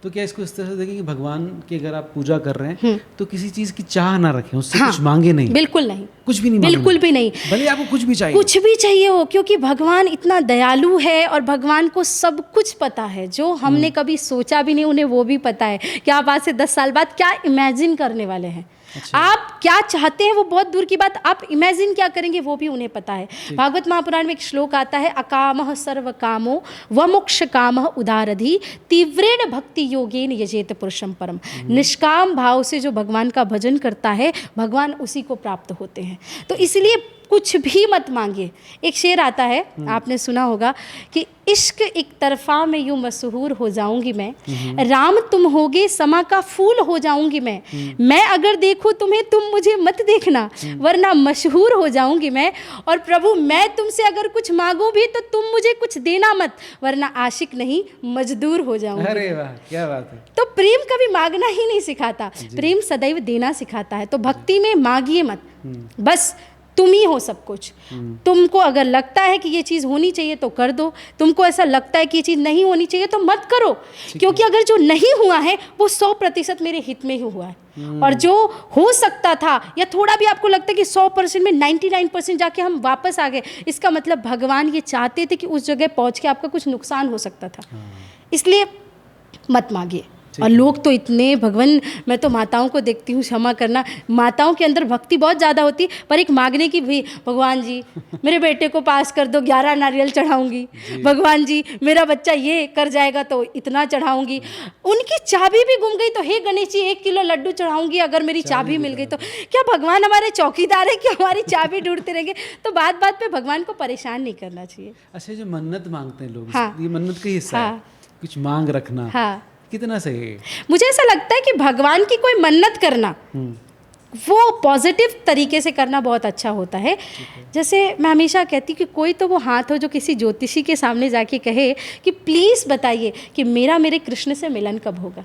तो क्या इसको इस तरह से देखें कि भगवान की अगर आप पूजा कर रहे हैं तो किसी चीज़ की चाह ना रखें, उससे कुछ मांगे नहीं? बिल्कुल नहीं, कुछ भी नहीं, बिल्कुल भी नहीं, भले आपको कुछ भी चाहिए, कुछ भी चाहिए हो, क्योंकि भगवान इतना दयालु है और भगवान को सब कुछ पता है जो हमने कभी सोचा भी नहीं, उन्हें वो भी पता है कि आप आज से 10 साल बाद क्या इमेजिन करने वाले हैं। अच्छा। आप क्या चाहते हैं वो बहुत दूर की बात, आप इमेजिन क्या करेंगे वो भी उन्हें पता है। भागवत महापुराण में एक श्लोक आता है, अकामः सर्व कामो व मोक्ष कामः उदारधि तीव्रेण भक्ति योगेन यजेत पुरुषम परम। निष्काम भाव से जो भगवान का भजन करता है, भगवान उसी को प्राप्त होते हैं। तो इसलिए कुछ भी मत मांगिए। एक शेर आता है, आपने सुना होगा कि इश्क एक तरफा में यूं मशहूर हो जाऊंगी मैं, राम तुम होगे समा का फूल हो जाऊंगी मैं अगर देखूं तुम्हें तुम मुझे मत देखना, वरना मशहूर हो जाऊंगी मैं, और प्रभु मैं तुमसे अगर कुछ मांगू भी तो तुम मुझे कुछ देना मत, वरना आशिक नहीं मजदूर हो जाऊंगी। अरे वाह, क्या बात है। तो प्रेम कभी मांगना ही नहीं सिखाता, प्रेम सदैव देना सिखाता है। तो भक्ति में मांगिए मत, बस तुम ही हो सब कुछ। तुमको अगर लगता है कि ये चीज़ होनी चाहिए तो कर दो, तुमको ऐसा लगता है कि ये चीज़ नहीं होनी चाहिए तो मत करो, क्योंकि अगर जो नहीं हुआ है वो 100% मेरे हित में ही हुआ है, और जो हो सकता था या थोड़ा भी आपको लगता है कि 100% में 99% जाके हम वापस आ गए, इसका मतलब भगवान ये चाहते थे कि उस जगह पहुँच के आपका कुछ नुकसान हो सकता था। इसलिए मत मांगिए। और लोग तो इतने भगवान, मैं तो माताओं को देखती हूँ, क्षमा करना, माताओं के अंदर भक्ति बहुत ज़्यादा होती, पर एक मांगने की भी, भगवान जी मेरे बेटे को पास कर दो, 11 नारियल चढ़ाऊंगी, भगवान जी मेरा बच्चा ये कर जाएगा तो इतना चढ़ाऊंगी, उनकी चाबी भी गुम गई तो हे गणेश जी 1 किलो लड्डू चढ़ाऊंगी, अगर मेरी चाबी मिल गई तो। क्या भगवान हमारे चौकीदार है कि हमारी चाबी ढूंढते रहेंगे? तो बात बात पे भगवान को परेशान नहीं करना चाहिए। अच्छा, जो मन्नत मांगते हैं लोग, हाँ, ये मन्नत का हिस्सा है, कुछ मांग रखना, हाँ, कितना सही है? मुझे ऐसा लगता है कि भगवान की कोई मन्नत करना वो पॉजिटिव तरीके से करना बहुत अच्छा होता है। जैसे मैं हमेशा कहती कि कोई तो वो हाथ हो जो किसी ज्योतिषी के सामने जाके कहे कि प्लीज़ बताइए कि मेरे कृष्ण से मिलन कब होगा।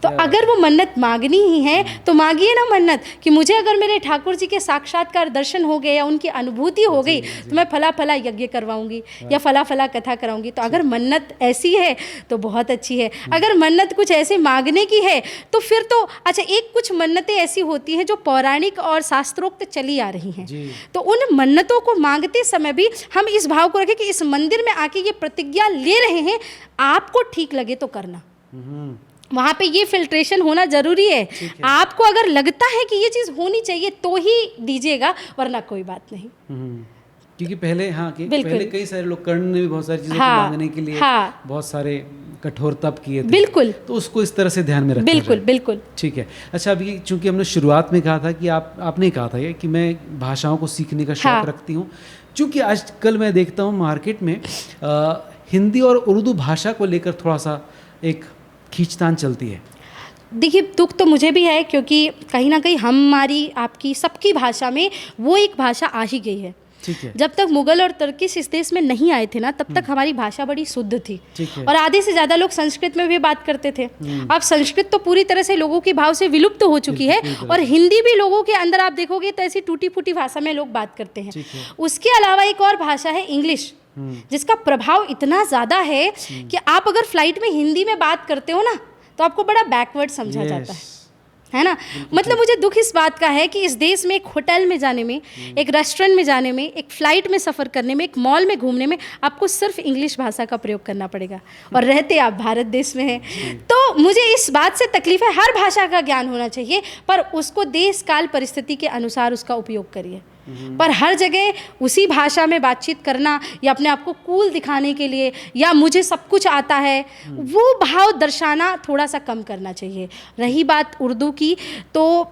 तो अगर वो मन्नत मांगनी ही है तो मांगिए ना मन्नत कि मुझे अगर मेरे ठाकुर जी के साक्षात्कार दर्शन हो गए या उनकी अनुभूति हो गई तो मैं फला फला यज्ञ करवाऊंगी या फला फला कथा कराऊंगी। तो अगर मन्नत ऐसी है तो बहुत अच्छी है। अगर मन्नत कुछ ऐसे मांगने की है तो फिर तो अच्छा, एक कुछ मन्नतें ऐसी होती हैं जो पौराणिक और शास्त्रोक्त चली आ रही हैं, तो उन मन्नतों को मांगते समय भी हम इस भाव को रखें कि इस मंदिर में आके ये प्रतिज्ञा ले रहे हैं, आपको ठीक लगे तो करना। वहाँ पे ये फिल्ट्रेशन होना जरूरी है। आपको अगर लगता है कि ये चीज़ होनी चाहिए तो ही दीजिएगा, वरना कोई बात नहीं। क्योंकि पहले कई सारे लोग, कर्ण ने भी बहुत सारी चीज़ों को मांगने के लिए बहुत सारे कठोर तप किए थे। बिल्कुल, तो उसको इस तरह से ध्यान में रखना। बिल्कुल। ठीक है। अच्छा, अभी चूंकि हमने शुरुआत में कहा था कि आपने कहा था ये कि मैं भाषाओं को सीखने का शौक रखती हूँ, चूंकि आजकल मैं देखता हूँ मार्केट में हिंदी और उर्दू भाषा को लेकर थोड़ा सा एक खींचतान चलती है। देखिए, दुख तो मुझे भी है, क्योंकि कहीं ना कहीं हमारी आपकी सबकी भाषा में वो एक भाषा आ ही गई है ठीक है। जब तक मुगल और तुर्किश इस देश में नहीं आए थे ना, तब तक हमारी भाषा बड़ी शुद्ध थी। ठीक है। और आधे से ज़्यादा लोग संस्कृत में भी बात करते थे। अब संस्कृत तो पूरी तरह से लोगों के भाव से विलुप्त हो चुकी है, और हिंदी भी लोगों के अंदर आप देखोगे तो ऐसी टूटी फूटी भाषा में लोग बात करते हैं। उसके अलावा एक और भाषा है इंग्लिश, जिसका प्रभाव इतना ज़्यादा है कि आप अगर फ्लाइट में हिंदी में बात करते हो ना, तो आपको बड़ा बैकवर्ड समझा जाता है ना। मतलब मुझे दुख इस बात का है कि इस देश में एक होटल में जाने में, एक रेस्टोरेंट में जाने में, एक फ्लाइट में सफ़र करने में, एक मॉल में घूमने में आपको सिर्फ इंग्लिश भाषा का प्रयोग करना पड़ेगा, और रहते आप भारत देश में हैं। तो मुझे इस बात से तकलीफ है। हर भाषा का ज्ञान होना चाहिए, पर उसको देश काल परिस्थिति के अनुसार उसका उपयोग करिए। पर हर जगह उसी भाषा में बातचीत करना, या अपने आप को कूल दिखाने के लिए, या मुझे सब कुछ आता है, वो भाव दर्शाना थोड़ा सा कम करना चाहिए। रही बात उर्दू की, तो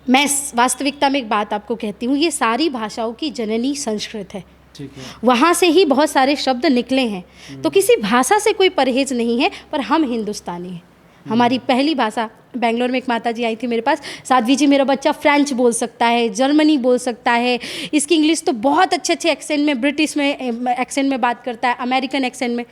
मैं वास्तविकता में एक बात आपको कहती हूँ, ये सारी भाषाओं की जननी संस्कृत है। ठीक है। वहाँ से ही बहुत सारे शब्द निकले हैं। तो किसी भाषा से कोई परहेज नहीं है, पर हम हिंदुस्तानी हैं। हमारी पहली भाषा, बेंगलोर में एक माता जी आई थी मेरे पास, साध्वी जी मेरा बच्चा फ्रेंच बोल सकता है, जर्मनी बोल सकता है, इसकी इंग्लिश तो बहुत अच्छे एक्सेंट में, ब्रिटिश में एक्सेंट में बात करता है, अमेरिकन एक्सेंट में।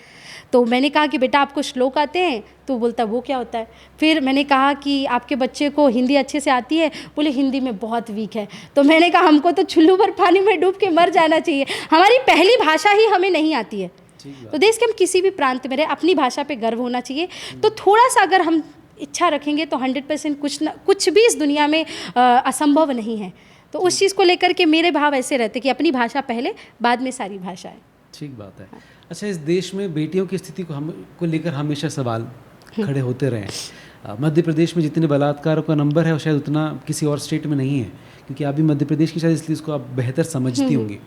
तो मैंने कहा कि बेटा आपको श्लोक आते हैं? तो बोलता वो क्या होता है। फिर मैंने कहा कि आपके बच्चे को हिंदी अच्छे से आती है? बोले हिंदी में बहुत वीक है। तो मैंने कहा हमको तो चुल्लू भर पानी में डूब के मर जाना चाहिए, हमारी पहली भाषा ही हमें नहीं आती है। तो देश के हम किसी भी प्रांत में रहे, अपनी भाषा पे गर्व होना चाहिए। तो थोड़ा सा अगर हम इच्छा रखेंगे तो 100% कुछ भी इस दुनिया में असंभव नहीं है। तो उस चीज़ को लेकर के मेरे भाव ऐसे रहते कि अपनी भाषा पहले, बाद में सारी भाषाएं। ठीक बात है। अच्छा, इस देश में बेटियों की स्थिति को लेकर हमेशा सवाल खड़े होते रहे। मध्य प्रदेश में जितने बलात्कारों का नंबर है वो शायद उतना किसी और स्टेट में नहीं है, क्योंकि आप भी मध्य प्रदेश की शायद, इसलिए इसको आप बेहतर समझती होंगी।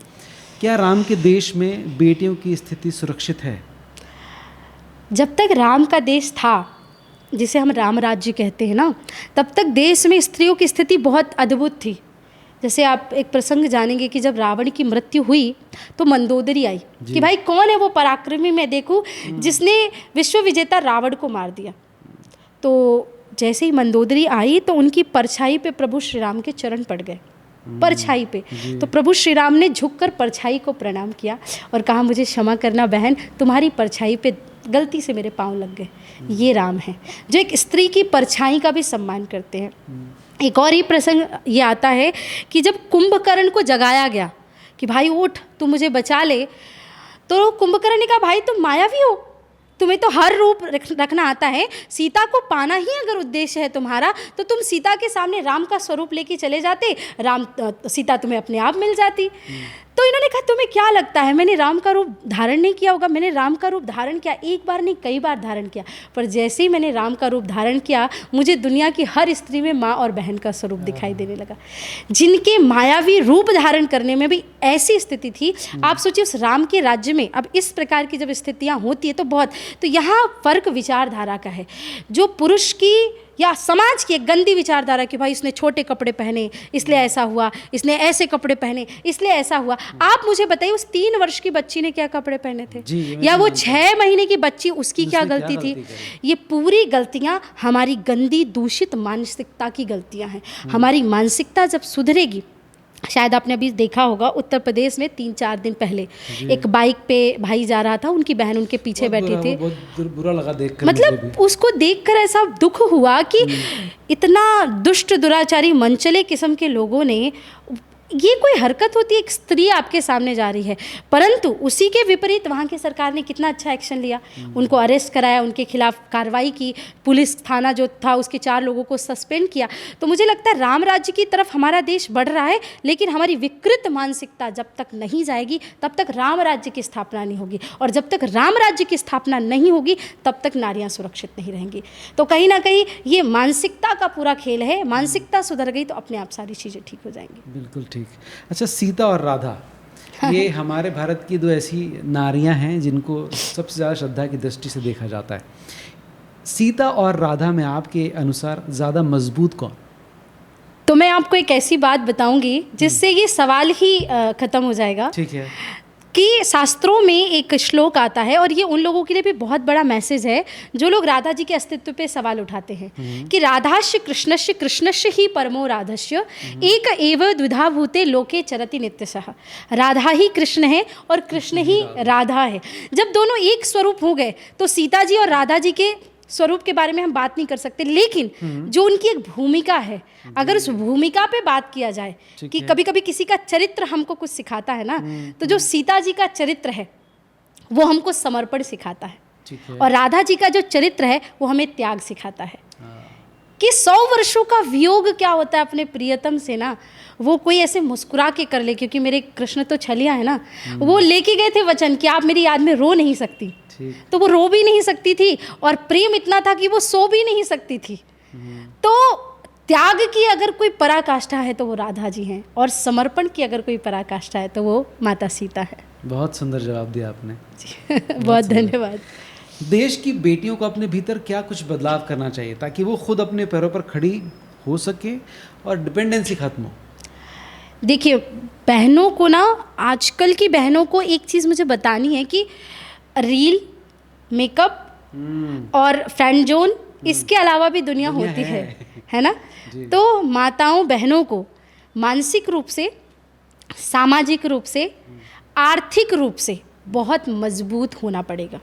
क्या राम के देश में बेटियों की स्थिति सुरक्षित है? जब तक राम का देश था, जिसे हम राम राज्य कहते हैं ना, तब तक देश में स्त्रियों की स्थिति बहुत अद्भुत थी। जैसे आप एक प्रसंग जानेंगे कि जब रावण की मृत्यु हुई तो मंदोदरी आई कि भाई कौन है वो पराक्रमी मैं देखूं जिसने विश्व विजेता रावण को मार दिया। तो जैसे ही मंदोदरी आई तो उनकी परछाई पे प्रभु श्री राम के चरण पड़ गए, परछाई पे। तो प्रभु श्री राम ने झुककर परछाई को प्रणाम किया और कहा मुझे क्षमा करना बहन, तुम्हारी परछाई पे गलती से मेरे पाँव लग गए। ये राम है जो एक स्त्री की परछाई का भी सम्मान करते हैं। एक और ही प्रसंग ये आता है कि जब कुंभकर्ण को जगाया गया कि भाई उठ तू मुझे बचा ले, तो कुंभकर्ण ने कहा भाई तुम मायावी हो, तुम्हें तो हर रूप रखना आता है, सीता को पाना ही अगर उद्देश्य है तुम्हारा तो तुम सीता के सामने राम का स्वरूप लेके चले जाते, सीता तुम्हें अपने आप मिल जाती। तो इन्होंने कहा तुम्हें क्या लगता है मैंने राम का रूप धारण नहीं किया होगा? मैंने राम का रूप धारण किया, एक बार नहीं कई बार धारण किया, पर जैसे ही मैंने राम का रूप धारण किया मुझे दुनिया की हर स्त्री में माँ और बहन का स्वरूप दिखाई देने लगा। जिनके मायावी रूप धारण करने में भी ऐसी स्थिति थी, आप सोचिए उस राम के राज्य में अब इस प्रकार की जब स्थितियाँ होती है तो यहाँ फर्क विचारधारा का है। जो पुरुष की या समाज की एक गंदी विचारधारा कि भाई इसने छोटे कपड़े पहने इसलिए ऐसा हुआ, इसने ऐसे कपड़े पहने इसलिए ऐसा हुआ। आप मुझे बताइए उस 3 वर्ष की बच्ची ने क्या कपड़े पहने थे, या वो 6 महीने की बच्ची उसकी क्या गलती थी? ये पूरी गलतियां हमारी गंदी दूषित मानसिकता की गलतियां हैं। हमारी मानसिकता जब सुधरेगी, शायद आपने अभी देखा होगा उत्तर प्रदेश में 3-4 दिन पहले एक बाइक पे भाई जा रहा था, उनकी बहन उनके पीछे बैठी थी। बहुत बुरा लगा देखकर, मतलब उसको देखकर ऐसा दुख हुआ कि इतना दुष्ट दुराचारी मनचले किस्म के लोगों ने, ये कोई हरकत होती है? एक स्त्री आपके सामने जा रही है, परंतु उसी के विपरीत वहाँ की सरकार ने कितना अच्छा एक्शन लिया, उनको अरेस्ट कराया, उनके खिलाफ कार्रवाई की, पुलिस थाना जो था उसके 4 लोगों को सस्पेंड किया। तो मुझे लगता है राम राज्य की तरफ हमारा देश बढ़ रहा है, लेकिन हमारी विकृत मानसिकता जब तक नहीं जाएगी तब तक राम राज्य की स्थापना नहीं होगी, और जब तक राम राज्य की स्थापना नहीं होगी तब तक नारियाँ सुरक्षित नहीं रहेंगी। तो कहीं ना कहीं ये मानसिकता का पूरा खेल है। मानसिकता सुधर गई तो अपने आप सारी चीज़ें ठीक हो जाएंगी। बिल्कुल ठीक। अच्छा, सीता और राधा ये हमारे भारत की 2 ऐसी नारियां हैं जिनको सबसे ज़्यादा श्रद्धा की दृष्टि से देखा जाता है। सीता और राधा में आपके अनुसार ज़्यादा मजबूत कौन? तो मैं आपको एक ऐसी बात बताऊंगी जिससे ये सवाल ही ख़त्म हो जाएगा। ठीक है। कि शास्त्रों में एक श्लोक आता है, और ये उन लोगों के लिए भी बहुत बड़ा मैसेज है जो लोग राधा जी के अस्तित्व पे सवाल उठाते हैं कि राधाश्य कृष्णश्य कृष्णश्य ही परमो राधस्य एक एव द्विधा भूते लोके चरति नित्यशः। राधा ही कृष्ण है और कृष्ण ही राधा है। जब दोनों एक स्वरूप हो गए तो सीता जी और राधा जी के स्वरूप के बारे में हम बात नहीं कर सकते, लेकिन जो उनकी एक भूमिका है, अगर उस भूमिका पे बात किया जाए कि कभी कभी किसी का चरित्र हमको कुछ सिखाता है ना, तो जो सीता जी का चरित्र है वो हमको समर्पण सिखाता है, और राधा जी का जो चरित्र है वो हमें त्याग सिखाता है। कि 100 वर्षों का वियोग क्या होता है अपने प्रियतम से ना, वो कोई ऐसे मुस्कुरा के कर ले, क्योंकि मेरे कृष्ण तो छलिया है ना, वो लेके गए थे वचन कि आप मेरी याद में रो नहीं सकती, तो वो रो भी नहीं सकती थी, और प्रेम इतना था कि वो सो भी नहीं सकती थी। तो त्याग की अगर कोई पराकाष्ठा है तो वो राधा जी हैं, और समर्पण की अगर कोई पराकाष्ठा है तो वो माता सीता है। बहुत सुंदर जवाब दिया आपने। बहुत धन्यवाद। देश की बेटियों को अपने भीतर क्या कुछ बदलाव करना चाहिए ताकि वो खुद अपने पैरों पर खड़ी हो सके और डिपेंडेंसी खत्म हो? देखिए, बहनों को ना, आजकल की बहनों को एक चीज़ मुझे बतानी है कि रील, मेकअप और फ्रेंड जोन, इसके अलावा भी दुनिया होती है ना। तो माताओं बहनों को मानसिक रूप से, सामाजिक रूप से, आर्थिक रूप से बहुत मजबूत होना पड़ेगा।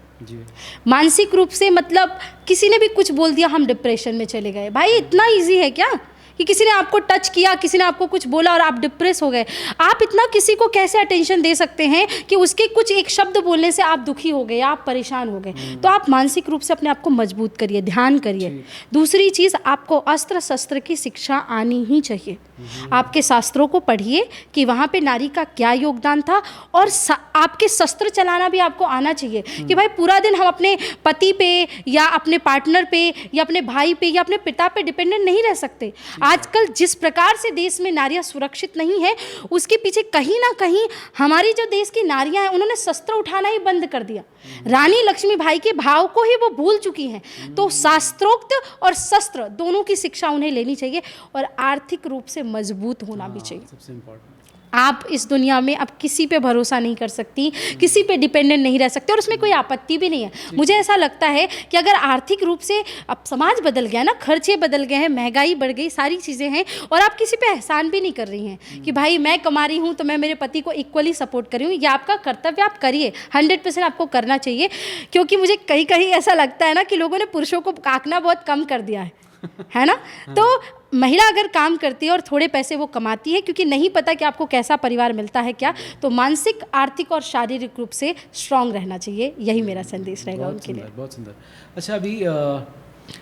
मानसिक रूप से मतलब किसी ने भी कुछ बोल दिया, हम डिप्रेशन में चले गए। भाई इतना इजी है क्या कि किसी ने आपको टच किया, किसी ने आपको कुछ बोला और आप डिप्रेस हो गए? आप इतना किसी को कैसे अटेंशन दे सकते हैं कि उसके कुछ एक शब्द बोलने से आप दुखी हो गए, आप परेशान हो गए? तो आप मानसिक रूप से अपने आप को मजबूत करिए, ध्यान करिए। दूसरी चीज़, आपको अस्त्र शस्त्र की शिक्षा आनी ही चाहिए। आपके शास्त्रों को पढ़िए कि वहाँ पे नारी का क्या योगदान था, और आपके शस्त्र चलाना भी आपको आना चाहिए कि भाई पूरा दिन हम अपने पति पे या अपने पार्टनर पे या अपने भाई पे या अपने पिता पे डिपेंडेंट नहीं रह सकते। आजकल जिस प्रकार से देश में नारियां सुरक्षित नहीं है, उसके पीछे कहीं ना कहीं हमारी जो देश की नारियां हैं उन्होंने शस्त्र उठाना ही बंद कर दिया। रानी लक्ष्मीबाई के भाव को ही वो भूल चुकी हैं। तो शास्त्रोक्त और शस्त्र दोनों की शिक्षा उन्हें लेनी चाहिए, और आर्थिक रूप से मजबूत होना भी चाहिए। सबसे इम्पोर्टेंट। आप इस दुनिया में अब किसी पे भरोसा नहीं कर सकती, किसी पे डिपेंडेंट नहीं रह सकते, और उसमें कोई आपत्ति भी नहीं है। मुझे ऐसा लगता है कि अगर आर्थिक रूप से, अब समाज बदल गया ना, खर्चे बदल गए हैं, महंगाई बढ़ गई, सारी चीज़ें हैं, और आप किसी पे एहसान भी नहीं कर रही हैं कि भाई मैं कमा रही हूँ तो मैं मेरे पति को इक्वली सपोर्ट कर रही हूँ। ये आपका कर्तव्य, आप करिए, 100% आपको करना चाहिए। क्योंकि मुझे कहीं कहीं ऐसा लगता है ना कि लोगों ने पुरुषों को आंकना बहुत कम कर दिया है ना। तो महिला अगर काम करती है और थोड़े पैसे वो कमाती है, क्योंकि नहीं पता कि आपको कैसा परिवार मिलता है क्या, तो मानसिक, आर्थिक और शारीरिक रूप से स्ट्रांग रहना चाहिए। यही मेरा संदेश रहेगा उनके लिए। बहुत सुंदर। अच्छा, अभी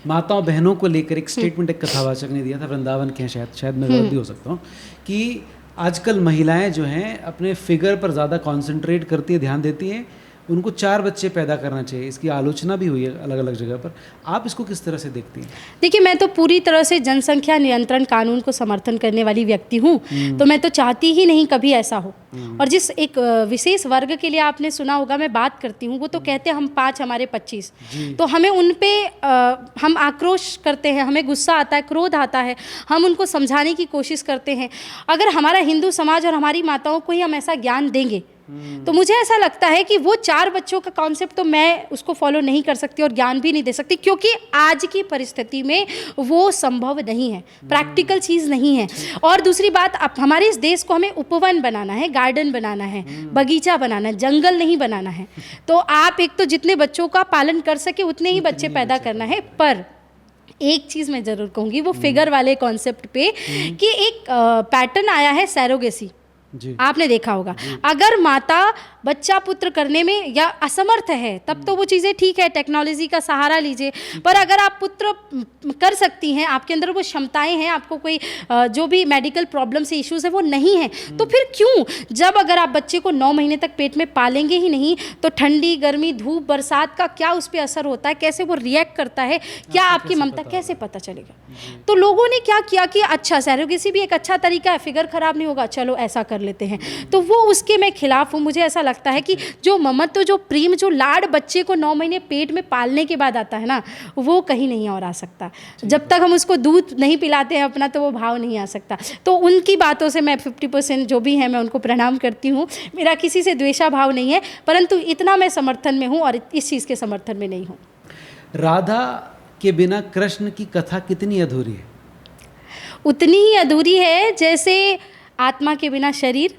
माताओं बहनों को लेकर एक स्टेटमेंट एक कथावाचक ने दिया था, वृंदावन के हैं, शायद मैं गलत भी हो सकता हूँ, कि आजकल महिलाएं जो हैं अपने फिगर पर ज़्यादा कॉन्सेंट्रेट करती है, ध्यान देती हैं, उनको 4 बच्चे पैदा करना चाहिए। इसकी आलोचना भी हुई है अलग अलग जगह पर। आप इसको किस तरह से देखती हैं? देखिए, मैं तो पूरी तरह से जनसंख्या नियंत्रण कानून को समर्थन करने वाली व्यक्ति हूँ। तो मैं तो चाहती ही नहीं कभी ऐसा हो। और जिस एक विशेष वर्ग के लिए आपने सुना होगा मैं बात करती हूँ, वो तो कहते हैं हम 5 हमारे 25। तो हमें उन पे हम आक्रोश करते हैं, हमें गुस्सा आता है, क्रोध आता है, हम उनको समझाने की कोशिश करते हैं। अगर हमारा हिंदू समाज और हमारी माताओं को ही हम ऐसा ज्ञान देंगे, तो मुझे ऐसा लगता है कि वो 4 बच्चों का कॉन्सेप्ट तो मैं उसको फॉलो नहीं कर सकती और ज्ञान भी नहीं दे सकती, क्योंकि आज की परिस्थिति में वो संभव नहीं है, प्रैक्टिकल चीज़ नहीं है। और दूसरी बात, अब हमारे इस देश को हमें उपवन बनाना है, गार्डन बनाना है, बगीचा बनाना है, जंगल नहीं बनाना है। तो आप एक तो जितने बच्चों का पालन कर सके उतने ही बच्चे पैदा करना है। पर एक चीज़ मैं ज़रूर कहूँगी, वो फिगर वाले कॉन्सेप्ट पे, कि एक पैटर्न आया है सैरोगेसी, आपने देखा होगा। अगर माता बच्चा पुत्र करने में या असमर्थ है तब तो वो चीज़ें ठीक है, टेक्नोलॉजी का सहारा लीजिए। पर अगर आप पुत्र कर सकती हैं, आपके अंदर वो क्षमताएं हैं, आपको कोई जो भी मेडिकल प्रॉब्लम से इश्यूज है वो नहीं है, तो फिर क्यों, जब अगर आप बच्चे को 9 महीने तक पेट में पालेंगे ही नहीं, तो ठंडी, गर्मी, धूप, बरसात का क्या उस पर असर होता है, कैसे वो रिएक्ट करता है, क्या आपकी ममता, कैसे पता चलेगा? तो लोगों ने क्या किया कि अच्छा सैरोगेसी भी एक अच्छा तरीका है, फिगर खराब नहीं होगा, चलो ऐसा कर कर लेते हैं। तो वो उसके मैं खिलाफ हूँ। मुझे ऐसा लगता है कि जो ममत्व, जो प्रेम, जो लाड बच्चे को 9 महीने पेट में पालने के बाद आता है ना, वो कहीं नहीं और आ सकता। जब तक हम उसको दूध नहीं पिलाते हैं अपना, तो वो भाव नहीं आ सकता। तो उनकी बातों से मैं 50% जो भी है मैं उनको प्रणाम करती हूँ। मेरा किसी से द्वेषा भाव नहीं है, परंतु इतना मैं समर्थन में हूँ और इस चीज़ के समर्थन में नहीं हूँ। राधा के बिना कृष्ण की कथा कितनी अधूरी है? उतनी ही अधूरी है जैसे आत्मा के बिना शरीर,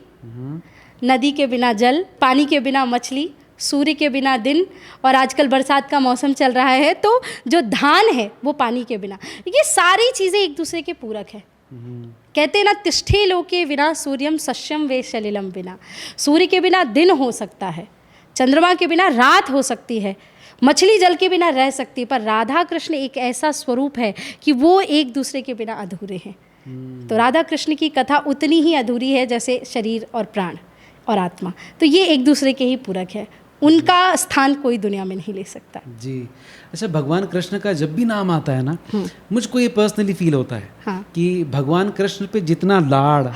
नदी के बिना जल, पानी के बिना मछली, सूर्य के बिना दिन, और आजकल बरसात का मौसम चल रहा है तो जो धान है वो पानी के बिना। ये सारी चीज़ें एक दूसरे के पूरक है। कहते हैं ना, तिष्ठे लोके विना सूर्यम सस्यम वे सलिलम बिना। सूर्य के बिना दिन हो सकता है, चंद्रमा के बिना रात हो सकती है, मछली जल के बिना रह सकती है, पर राधा कृष्ण एक ऐसा स्वरूप है कि वो एक दूसरे के बिना अधूरे हैं। तो राधा कृष्ण की कथा उतनी ही अधूरी है जैसे शरीर और प्राण और आत्मा। तो ये एक दूसरे के ही पूरक है, उनका स्थान कोई दुनिया में नहीं ले सकता। जी। अच्छा, भगवान कृष्ण का जब भी नाम आता है ना, मुझको ये पर्सनली फील होता है कि भगवान कृष्ण पे जितना लाड़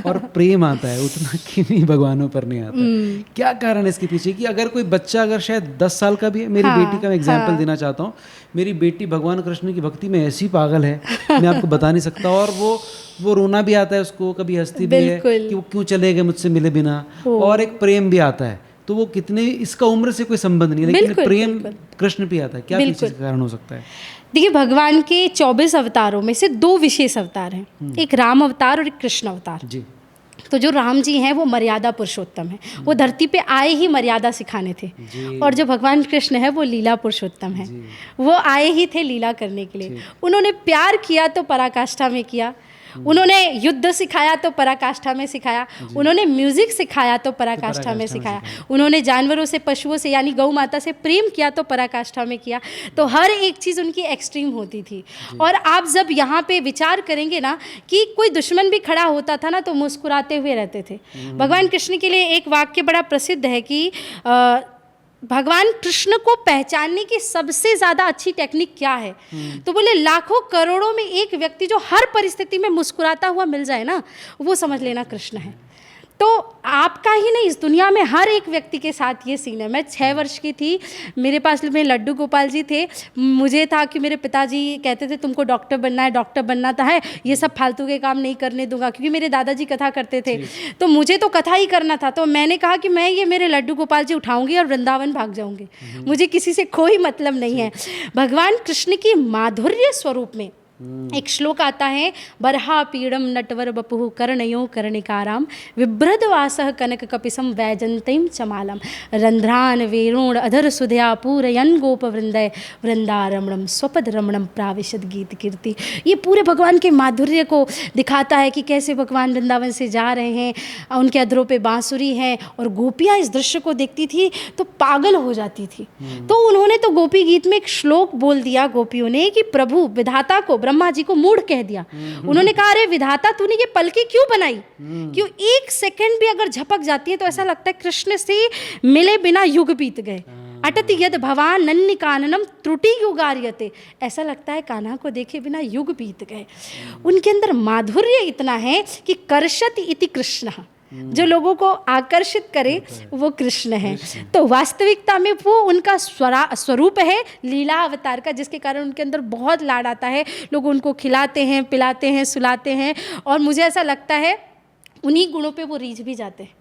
और प्रेम आता है उतना किन्हीं भगवानों पर नहीं आता। क्या कारण है इसके पीछे? कि अगर कोई बच्चा अगर शायद 10 साल का भी है, मेरी बेटी का मैं एग्जाम्पल देना चाहता हूँ, मेरी बेटी भगवान कृष्ण की भक्ति में ऐसी पागल है, मैं आपको बता नहीं सकता। और वो रोना भी आता है उसको, कभी हंसती भी है कि वो क्यों चले गए मुझसे मिले बिना, और एक प्रेम भी आता है। तो वो कितने, इसका उम्र से कोई संबंध नहीं है, लेकिन प्रेम कृष्ण पे आता है। क्या पीछे का कारण हो सकता है? देखिए, भगवान के 24 अवतारों में से 2 विशेष अवतार हैं, एक राम अवतार और एक कृष्ण अवतार। जी। तो जो राम जी हैं वो मर्यादा पुरुषोत्तम है, वो धरती पे आए ही मर्यादा सिखाने थे। और जो भगवान कृष्ण है वो लीला पुरुषोत्तम है, वो आए ही थे लीला करने के लिए। उन्होंने प्यार किया तो पराकाष्ठा में किया, उन्होंने युद्ध सिखाया तो पराकाष्ठा में सिखाया, उन्होंने म्यूजिक सिखाया तो पराकाष्ठा में सिखाया, उन्होंने जानवरों से, पशुओं से यानी गौ माता से प्रेम किया तो पराकाष्ठा में किया। तो हर एक चीज़ उनकी एक्सट्रीम होती थी। और आप जब यहाँ पे विचार करेंगे ना कि कोई दुश्मन भी खड़ा होता था ना तो मुस्कुराते हुए रहते थे। भगवान कृष्ण के लिए एक वाक्य बड़ा प्रसिद्ध है कि भगवान कृष्ण को पहचानने की सबसे ज़्यादा अच्छी टेक्निक क्या है? तो बोले, लाखों करोड़ों में एक व्यक्ति जो हर परिस्थिति में मुस्कुराता हुआ मिल जाए ना, वो समझ लेना कृष्ण है। तो आपका ही नहीं, इस दुनिया में हर एक व्यक्ति के साथ ये सीन है। मैं 6 वर्ष की थी, मेरे पास में लड्डू गोपाल जी थे। मुझे था कि मेरे पिताजी कहते थे तुमको डॉक्टर बनना है, डॉक्टर बनना था है, ये सब फालतू के काम नहीं करने दूंगा, क्योंकि मेरे दादाजी कथा करते थे तो मुझे तो कथा ही करना था। तो मैंने कहा कि मैं ये मेरे लड्डू गोपाल जी उठाऊंगी और वृंदावन भाग जाऊंगी, मुझे किसी से कोई मतलब नहीं है। भगवान कृष्ण की माधुर्य स्वरूप में एक श्लोक आता है, बरहा पीड़म नटवर बपुः कर्णयो कर्णिकाराम विभ्रदवासः कनक कपिसम वैजंतीम चमालम रंध्रान वेणुण अधर सुधया पूरयन गोप वृंदय वृंदारमणम स्वपद रमणम प्राविशद गीत कीर्ति। ये पूरे भगवान के माधुर्य को दिखाता है कि कैसे भगवान वृंदावन से जा रहे हैं, उनके अधरों पे बांसुरी है, और गोपियाँ इस दृश्य को देखती थी तो पागल हो जाती थी। तो उन्होंने तो गोपी गीत में एक श्लोक बोल दिया गोपियों ने कि प्रभु विधाता को, ब्रह्मा जी को मूढ़ कह दिया। उन्होंने कहा, अरे विधाता तूने ये पलके क्यों बनाई? क्यों एक सेकंड भी अगर झपक जाती है तो ऐसा लगता है कृष्ण से मिले बिना युग बीत गए। अटति यद भवान नन्नि काननम त्रुटि युगार्यते, ऐसा लगता है कान्हा को देखे बिना युग बीत गए। उनके अंदर माधुर्य इतना है कि कर्षति इति कृष्ण, जो लोगों को आकर्षित करे वो कृष्ण है। तो वास्तविकता में वो उनका स्वरूप है लीला अवतार का, जिसके कारण उनके अंदर बहुत लाड आता है। लोग उनको खिलाते हैं, पिलाते हैं, सुलाते हैं, और मुझे ऐसा लगता है उन्हीं गुणों पे वो रीझ भी जाते हैं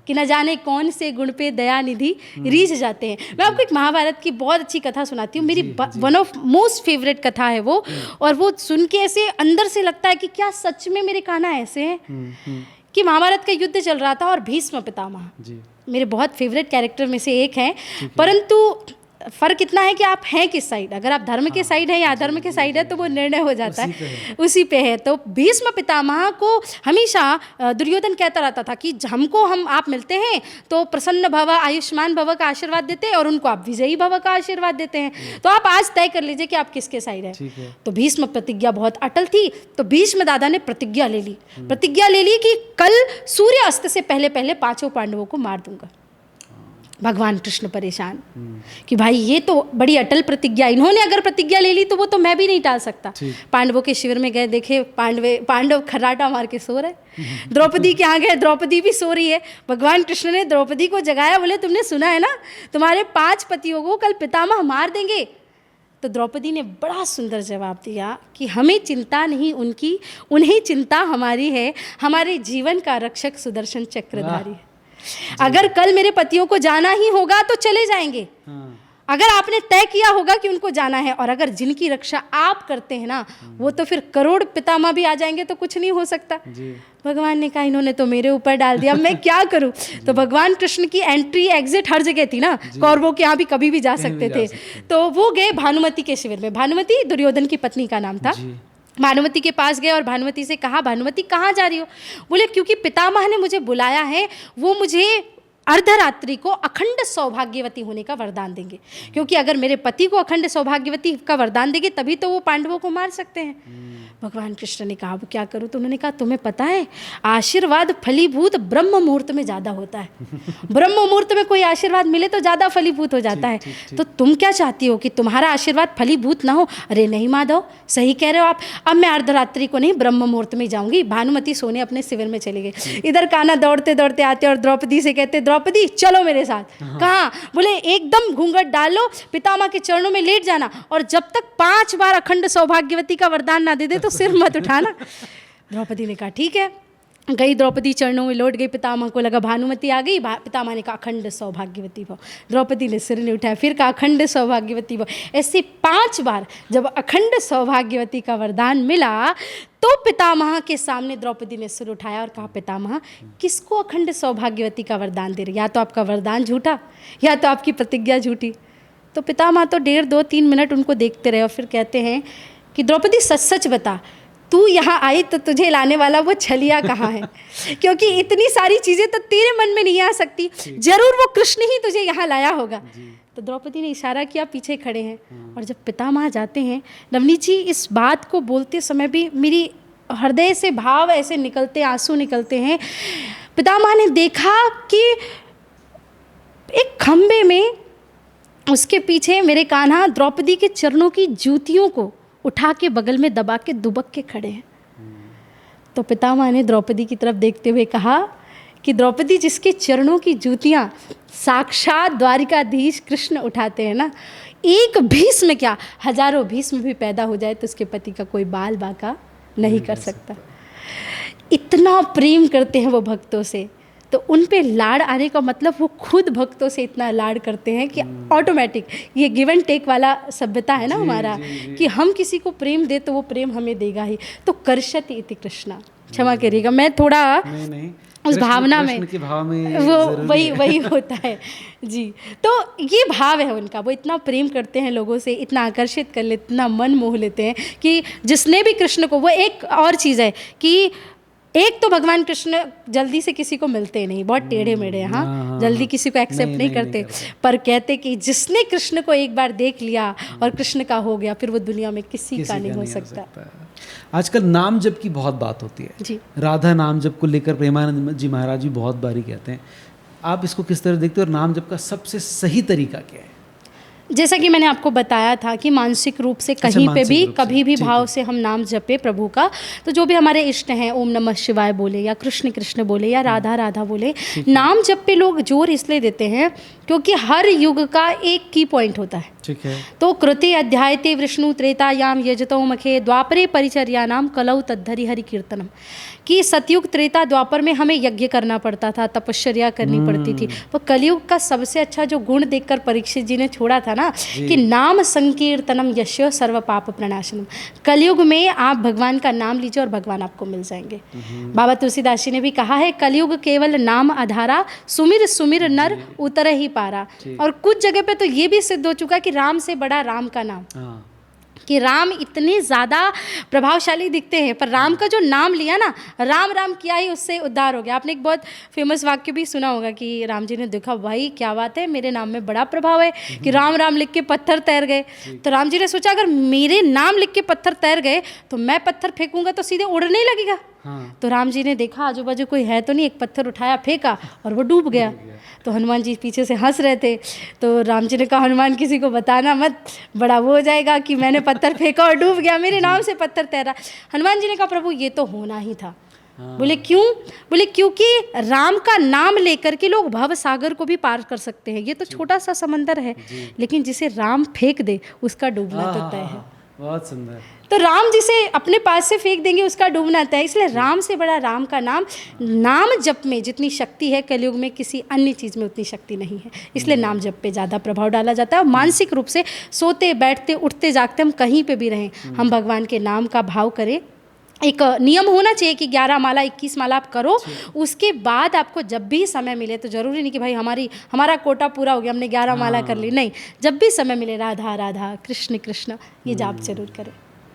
कि न जाने कौन से गुण पे दया निधि रीझ जाते हैं। मैं आपको एक महाभारत की बहुत अच्छी कथा सुनाती हूँ, मेरी वन ऑफ मोस्ट फेवरेट कथा है वो, और वो सुन के ऐसे अंदर से लगता है कि क्या सच में मेरे कान्हा ऐसे हैं। कि महाभारत का युद्ध चल रहा था और भीष्म पितामह मेरे बहुत फेवरेट कैरेक्टर में से एक हैं, परंतु फ़र्क इतना है कि आप हैं किस साइड। अगर आप धर्म के साइड हैं या अधर्म के साइड है तो वो निर्णय हो जाता है, उसी पे है। तो भीष्म पितामह को हमेशा दुर्योधन कहता रहता था कि हमको आप मिलते हैं तो प्रसन्न भव, आयुष्मान भव का आशीर्वाद देते हैं, और उनको आप विजयी भव का आशीर्वाद देते हैं। तो आप आज तय कर लीजिए कि आप किसके साइड है। तो भीष्म प्रतिज्ञा बहुत अटल थी, तो भीष्म दादा ने प्रतिज्ञा ले ली कि कल सूर्य अस्त से पहले पहले 5 पांडवों को मार दूंगा। भगवान कृष्ण परेशान कि भाई ये तो बड़ी अटल प्रतिज्ञा, इन्होंने अगर प्रतिज्ञा ले ली तो वो तो मैं भी नहीं टाल सकता। पांडवों के शिविर में गए, देखे पांडव खर्राटा मार के सो रहे। द्रौपदी के यहाँ गए, द्रौपदी भी सो रही है। भगवान कृष्ण ने द्रौपदी को जगाया, बोले तुमने सुना है ना तुम्हारे 5 पतियों को कल पितामह मार देंगे। तो द्रौपदी ने बड़ा सुंदर जवाब दिया कि हमें चिंता नहीं उनकी, उन्हें चिंता हमारी है, हमारे जीवन का रक्षक सुदर्शन चक्रधारी है। अगर कल मेरे पतियों को जाना ही होगा तो चले जाएंगे, अगर आपने तय किया होगा कि उनको जाना है, और अगर जिनकी रक्षा आप करते हैं ना वो तो फिर करोड़ पितामह भी आ जाएंगे तो कुछ नहीं हो सकता। भगवान ने कहा इन्होंने तो मेरे ऊपर डाल दिया, मैं क्या करूं। तो भगवान कृष्ण की एंट्री एग्जिट हर जगह थी ना, कौरवों के यहाँ भी कभी भी जा सकते थे। तो वो गए भानुमति के शिविर में। भानुमति दुर्योधन की पत्नी का नाम था। भानुमति के पास गए और भानुमति से कहा, भानुमति कहाँ जा रही हो? बोले क्योंकि पितामह ने मुझे बुलाया है, वो मुझे अर्धरात्रि को अखंड सौभाग्यवती होने का वरदान देंगे, क्योंकि अगर मेरे पति को अखंड सौभाग्यवती का वरदान देंगे तभी तो वो पांडवों को मार सकते हैं। भगवान कृष्ण ने कहा वो क्या करूं? तो उन्होंने कहा तुम्हें पता है आशीर्वाद फलीभूत ब्रह्म मुहूर्त में ज़्यादा होता है। ब्रह्म मुहूर्त में कोई आशीर्वाद मिले तो ज़्यादा फलीभूत हो जाता है। तो तुम क्या चाहती हो कि तुम्हारा आशीर्वाद फलीभूत ना हो? अरे नहीं माधव, सही कह रहे हो आप, अब मैं अर्धरात्रि को नहीं ब्रह्म मुहूर्त में जाऊंगी। भानुमति सोने अपने शिविर में चले गए। इधर कान्हा दौड़ते दौड़ते आते और द्रौपदी से कहते द्रौपदी चलो मेरे साथ। कहाँ? बोले एकदम घूंघट डाल लो, पितामह के चरणों में लेट जाना, और जब तक 5 बार अखंड सौभाग्यवती का वरदान ना दे दे तो सिर मत उठाना। द्रौपदी ने कहा ठीक है। गई द्रौपदी, चरणों में लौट गई। पितामह को लगा भानुमति आ गई। पितामह ने कहा अखंड सौभाग्यवती भव। द्रौपदी ने सिर नहीं उठाया, फिर कहा अखंड सौभाग्यवती भव। ऐसे 5 बार जब अखंड सौभाग्यवती का वरदान मिला तो पितामह के सामने द्रौपदी ने सिर उठाया और कहा पितामह किसको अखंड सौभाग्यवती का वरदान दे रहे? या तो आपका वरदान झूठा या तो आपकी प्रतिज्ञा झूठी। तो पितामह तो 1.5, 2, 3 मिनट उनको देखते रहे और फिर कहते हैं कि द्रौपदी सच सच बता, तू यहाँ आई तो तुझे लाने वाला वो छलिया कहाँ है? क्योंकि इतनी सारी चीज़ें तो तेरे मन में नहीं आ सकती, जरूर वो कृष्ण ही तुझे यहाँ लाया होगा। तो द्रौपदी ने इशारा किया, पीछे खड़े हैं। और जब पितामह जाते हैं, नवनीत जी इस बात को बोलते समय भी मेरी हृदय से भाव ऐसे निकलते, आंसू निकलते हैं। पितामह ने देखा कि एक खंबे में उसके पीछे मेरे कान्हा द्रौपदी के चरणों की जूतियों को उठा के बगल में दबा के दुबक के खड़े हैं। तो पितामह ने द्रौपदी की तरफ देखते हुए कहा कि द्रौपदी जिसके चरणों की जूतियाँ साक्षात द्वारिकाधीश कृष्ण उठाते हैं ना, एक भीष्म क्या हजारों भीष्म भी पैदा हो जाए तो उसके पति का कोई बाल बाका नहीं कर सकता। इतना प्रेम करते हैं वो भक्तों से। तो उन पे लाड़ आने का मतलब वो खुद भक्तों से इतना लाड़ करते हैं कि ऑटोमेटिक ये गिव एंड टेक वाला सभ्यता है ना हमारा, कि हम किसी को प्रेम दे तो वो प्रेम हमें देगा ही। तो कर्षति इति कृष्णा, क्षमा करिएगा मैं थोड़ा नहीं। उस भावना में, के भाव में वो वही होता है जी। तो ये भाव है उनका, वो इतना प्रेम करते हैं लोगों से, इतना आकर्षित कर लेते, इतना मन मोह लेते हैं कि जिसने भी कृष्ण को, वो एक और चीज़ है कि एक तो भगवान कृष्ण जल्दी से किसी को मिलते नहीं, बहुत टेढ़े मेढ़े, हाँ जल्दी किसी को एक्सेप्ट नहीं करते, पर कहते कि जिसने कृष्ण को एक बार देख लिया और कृष्ण का हो गया फिर वो दुनिया में किसी का नहीं हो सकता। आजकल नाम जप की बहुत बात होती है जी। राधा नाम जप को लेकर प्रेमानंद जी महाराज जी बहुत बारी कहते हैं, आप इसको किस तरह देखते हो और नाम जप का सबसे सही तरीका क्या है? जैसा कि मैंने आपको बताया था कि मानसिक रूप से कहीं पे भी कभी भी भाव से हम नाम जपे प्रभु का, तो जो भी हमारे इष्ट हैं, ओम नमः शिवाय बोले या कृष्ण कृष्ण बोले या राधा राधा बोले, नाम जप पे लोग जोर इसलिए देते हैं क्योंकि हर युग का एक की पॉइंट होता है। ठीक है। तो कृते अध्यायते विष्णु त्रेतायाम यजतो मखे द्वापरे परिचर्यानाम कलौ तद्धरि हरि कीर्तनम, कि सतयुग त्रेता द्वापर में हमें यज्ञ करना पड़ता था, तपश्चर्या करनी पड़ती थी। तो कलयुग का सबसे अच्छा जो गुण देखकर परीक्षित जी ने छोड़ा था ना कि नाम संकीर्तनम यश्य सर्व पाप प्रणाशनम, कलयुग में आप भगवान का नाम लीजिए और भगवान आपको मिल जाएंगे। बाबा तुलसीदास जी ने भी कहा है कलयुग केवल नाम आधारा, सुमिर सुमिर नर उतर ही पारा। और कुछ जगह पे तो ये भी सिद्ध हो चुका कि राम से बड़ा राम का नाम, कि राम इतने ज़्यादा प्रभावशाली दिखते हैं पर राम का जो नाम लिया ना, राम राम किया ही उससे उद्धार हो गया। आपने एक बहुत फेमस वाक्य भी सुना होगा कि राम जी ने देखा भाई क्या बात है, मेरे नाम में बड़ा प्रभाव है, कि राम राम लिख के पत्थर तैर गए। तो राम जी ने सोचा अगर मेरे नाम लिख के पत्थर तैर गए तो मैं पत्थर फेंकूंगा तो सीधे उड़ने लगेगा, हाँ। तो राम जी ने देखा आजू बाजू कोई है तो नहीं, एक पत्थर उठाया, फेंका और वो डूब गया। तो हनुमान जी पीछे से हंस रहे थे। तो राम जी ने कहा, हनुमान किसी को बताना मत, बड़ा वो हो जाएगा कि मैंने पत्थर फेंका और डूब गया, मेरे नाम से पत्थर तैरा। हनुमान जी ने कहा, प्रभु ये तो होना ही था। बोले क्यों? बोले क्योंकि राम का नाम लेकर के लोग भव सागर को भी पार कर सकते हैं। ये तो छोटा सा समंदर है, लेकिन जिसे राम फेंक दे उसका डूबना तो तय है। बहुत सुंदर। तो राम जिसे अपने पास से फेंक देंगे उसका डूबना तय। इसलिए राम से बड़ा राम का नाम जप में जितनी शक्ति है कलयुग में किसी अन्य चीज़ में उतनी शक्ति नहीं है। इसलिए नाम जप पे ज़्यादा प्रभाव डाला जाता है। और मानसिक रूप से सोते बैठते उठते जागते हम कहीं पे भी रहें, हम भगवान के नाम का भाव करें। एक नियम होना चाहिए कि 11 माला 21 माला आप करो, उसके बाद आपको जब भी समय मिले, तो ज़रूरी नहीं कि भाई हमारा कोटा पूरा हो गया हमने 11 माला कर ली, नहीं, जब भी समय मिले राधा राधा कृष्ण कृष्ण ये जाप जरूर करें।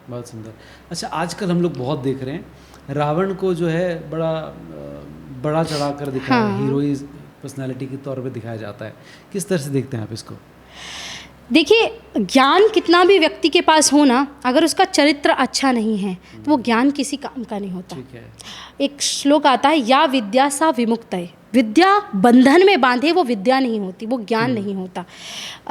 बहुत सुंदर। अच्छा, आजकल हम लोग बहुत देख रहे हैं रावण को जो है बड़ा चढ़ा कर दिखाया, हाँ। हीरोइज पर्सनालिटी के तौर पे दिखाया जाता है। किस तरह से देखते हैं आप इसको? देखिए, ज्ञान कितना भी व्यक्ति के पास हो ना, अगर उसका चरित्र अच्छा नहीं है तो वो ज्ञान किसी काम का नहीं होता। ठीक है। एक श्लोक आता है, या विद्या सा विमुक्तये, विद्या बंधन में बांधे वो विद्या नहीं होती, वो ज्ञान नहीं होता।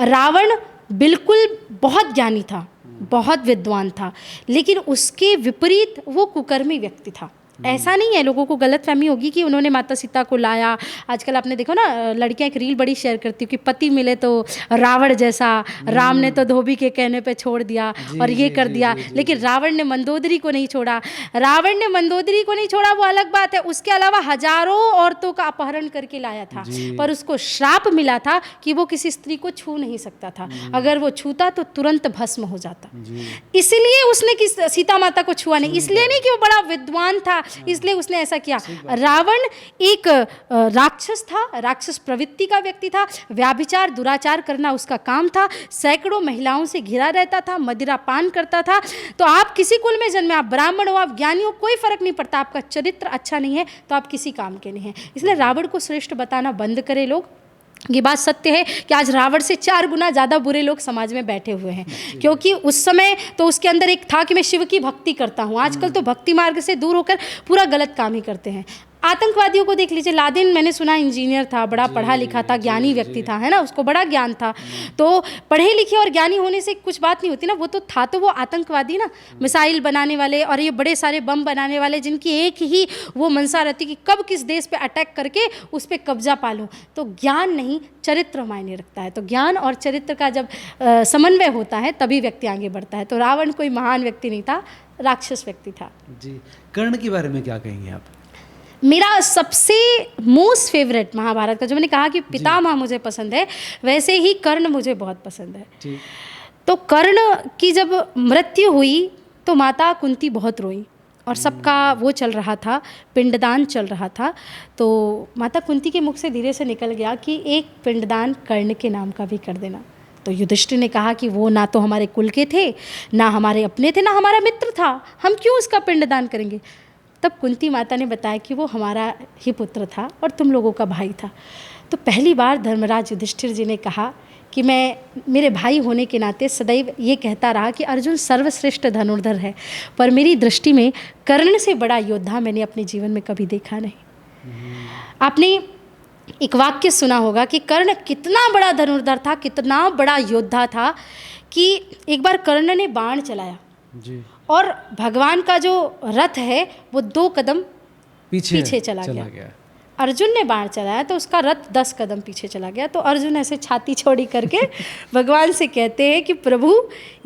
रावण बिल्कुल बहुत ज्ञानी था, बहुत विद्वान था, लेकिन उसके विपरीत वो कुकर्मी व्यक्ति था। ऐसा नहीं है, लोगों को गलतफहमी होगी कि उन्होंने माता सीता को लाया। आजकल आपने देखो ना, लड़कियां एक रील बड़ी शेयर करती हैं कि पति मिले तो रावण जैसा, राम ने तो धोबी के कहने पे छोड़ दिया और ये कर दिया, लेकिन रावण ने मंदोदरी को नहीं छोड़ा। रावण ने मंदोदरी को नहीं छोड़ा वो अलग बात है, उसके अलावा हजारों औरतों का अपहरण करके लाया था, पर उसको श्राप मिला था कि वो किसी स्त्री को छू नहीं सकता था। अगर वो छूता तो तुरंत भस्म हो जाता। इसलिए उसने सीता माता को छुआ नहीं, इसलिए नहीं कि वो बड़ा विद्वान था, इसलिए उसने ऐसा किया। रावण एक राक्षस था, राक्षस प्रवृत्ति का व्यक्ति था, व्याभिचार दुराचार करना उसका काम था, सैकड़ों महिलाओं से घिरा रहता था, मदिरा पान करता था। तो आप किसी कुल में जन्मे, आप ब्राह्मण हो, आप ज्ञानी हो, कोई फर्क नहीं पड़ता, आपका चरित्र अच्छा नहीं है तो आप किसी काम के नहीं हैं। इसलिए रावण को श्रेष्ठ बताना बंद करें लोग। ये बात सत्य है कि आज रावण से 4 गुना ज़्यादा बुरे लोग समाज में बैठे हुए हैं, क्योंकि उस समय तो उसके अंदर एक था कि मैं शिव की भक्ति करता हूँ। आजकल तो भक्ति मार्ग से दूर होकर पूरा गलत काम ही करते हैं। आतंकवादियों को देख लीजिए, लादेन मैंने सुना इंजीनियर था, बड़ा पढ़ा लिखा था, ज्ञानी व्यक्ति था, है ना, उसको बड़ा ज्ञान था। तो पढ़े लिखे और ज्ञानी होने से कुछ बात नहीं होती ना, वो तो था, तो वो आतंकवादी ना, मिसाइल बनाने वाले और ये बड़े सारे बम बनाने वाले, जिनकी एक ही वो मनसा रहती कि कब किस देश पे अटैक करके उस पर कब्जा पालूं। तो ज्ञान नहीं, चरित्र मायने रखता है। तो ज्ञान और चरित्र का जब समन्वय होता है तभी व्यक्ति आगे बढ़ता है। तो रावण कोई महान व्यक्ति नहीं था, राक्षस व्यक्ति था। जी, कर्ण के बारे में क्या कहेंगे आप? मेरा सबसे मोस्ट फेवरेट महाभारत का, जो मैंने कहा कि पितामह मुझे पसंद है, वैसे ही कर्ण मुझे बहुत पसंद है। तो कर्ण की जब मृत्यु हुई तो माता कुंती बहुत रोई और सबका वो चल रहा था, पिंडदान चल रहा था। तो माता कुंती के मुख से धीरे से निकल गया कि एक पिंडदान कर्ण के नाम का भी कर देना। तो युधिष्ठिर ने कहा कि वो ना तो हमारे कुल के थे, ना हमारे अपने थे, ना हमारा मित्र था, हम क्यों उसका पिंडदान करेंगे। तब कुंती माता ने बताया कि वो हमारा ही पुत्र था और तुम लोगों का भाई था। तो पहली बार धर्मराज युधिष्ठिर जी ने कहा कि मैं मेरे भाई होने के नाते सदैव ये कहता रहा कि अर्जुन सर्वश्रेष्ठ धनुर्धर है, पर मेरी दृष्टि में कर्ण से बड़ा योद्धा मैंने अपने जीवन में कभी देखा नहीं। आपने एक वाक्य सुना होगा कि कर्ण कितना बड़ा धनुर्धर था, कितना बड़ा योद्धा था कि एक बार कर्ण ने बाण चलाया जी। और भगवान का जो रथ है वो 2 कदम पीछे चला गया। अर्जुन ने बाण चलाया तो उसका रथ 10 कदम पीछे चला गया। तो अर्जुन ऐसे छाती छोड़ी करके भगवान से कहते हैं कि प्रभु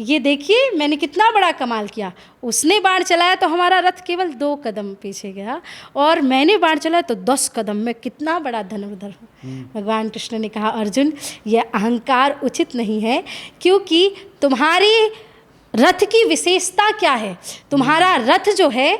ये देखिए मैंने कितना बड़ा कमाल किया, उसने बाण चलाया तो हमारा रथ केवल 2 कदम पीछे गया और मैंने बाण चलाया तो 10 कदम में कितना बड़ा धनुर्धर हूँ। भगवान कृष्ण ने कहा अर्जुन ये अहंकार उचित नहीं है, क्योंकि तुम्हारी रथ की विशेषता क्या है, तुम्हारा रथ जो है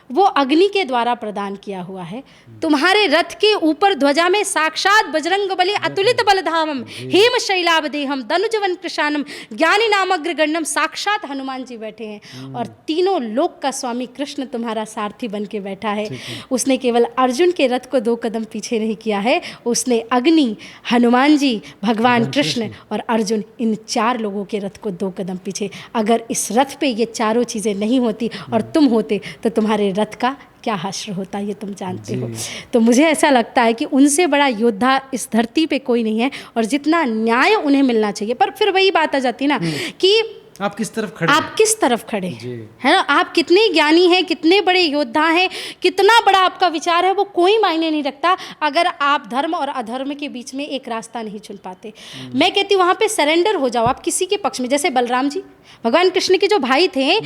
वो अग्नि के द्वारा प्रदान किया हुआ है। तुम्हारे रथ के ऊपर ध्वजा में साक्षात बजरंग बली अतुलित बलधामम हेम शैलावदेहम दनुजवन कृशानम ज्ञानी नामग्रगण्यम, साक्षात हनुमान जी बैठे हैं और तीनों लोक का स्वामी कृष्ण तुम्हारा सारथी बन के बैठा है। उसने केवल अर्जुन के रथ को 2 कदम पीछे नहीं किया है, उसने अग्नि, हनुमान जी, भगवान कृष्ण और अर्जुन, इन 4 लोगों के रथ को 2 कदम पीछे। अगर इस रथ पे ये चारों चीज़ें नहीं होती और तुम होते तो तुम्हारे रथ का क्या हश्र होता है ये तुम जानते हो। तो मुझे ऐसा लगता है कि उनसे बड़ा योद्धा इस धरती पे कोई नहीं है, और जितना न्याय उन्हें मिलना चाहिए। पर फिर वही बात आ जाती है ना कि आप किस तरफ खड़े आप किस तरफ खड़े है ना, आप कितने ज्ञानी हैं, कितने बड़े योद्धा हैं, कितना बड़ा आपका विचार है, वो कोई मायने नहीं रखता अगर आप धर्म और अधर्म के बीच में एक रास्ता नहीं चुन पाते। मैं कहती हूँ वहाँ पे सरेंडर हो जाओ आप किसी के पक्ष में। जैसे बलराम जी भगवान कृष्ण के जो भाई थे,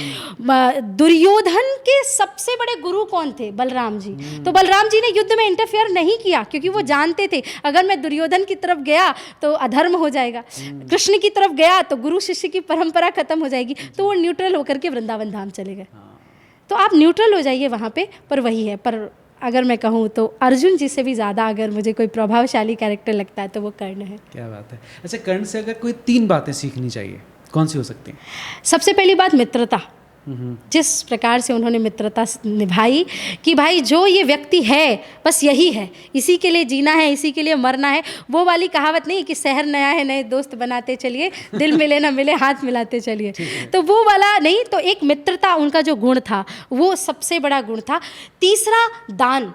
दुर्योधन के सबसे बड़े गुरु कौन थे? बलराम जी। तो बलराम जी ने युद्ध में इंटरफेयर नहीं किया, क्योंकि वो जानते थे अगर मैं दुर्योधन की तरफ गया तो अधर्म हो जाएगा, कृष्ण की तरफ गया तो गुरु शिष्य की परंपरा खत्म हो जाएगी, तो वो न्यूट्रल होकर के वृंदावन धाम चले गए। तो आप न्यूट्रल हो जाइए वहाँ पे। पर वही है, पर अगर मैं कहूँ तो अर्जुन जी से भी ज़्यादा अगर मुझे कोई प्रभावशाली कैरेक्टर लगता है तो वो कर्ण है। क्या बात है। अच्छा, कर्ण से अगर कोई 3 बातें सीखनी चाहिए, कौन सी हो सकती हैं? सबसे पहली बात मित्रता। जिस प्रकार से उन्होंने मित्रता निभाई कि भाई जो ये व्यक्ति है बस यही है, इसी के लिए जीना है, इसी के लिए मरना है। वो वाली कहावत नहीं कि शहर नया है नए दोस्त बनाते चलिए, दिल मिले ना मिले हाथ मिलाते चलिए, तो वो वाला नहीं। तो एक मित्रता उनका जो गुण था वो सबसे बड़ा गुण था। तीसरा दान,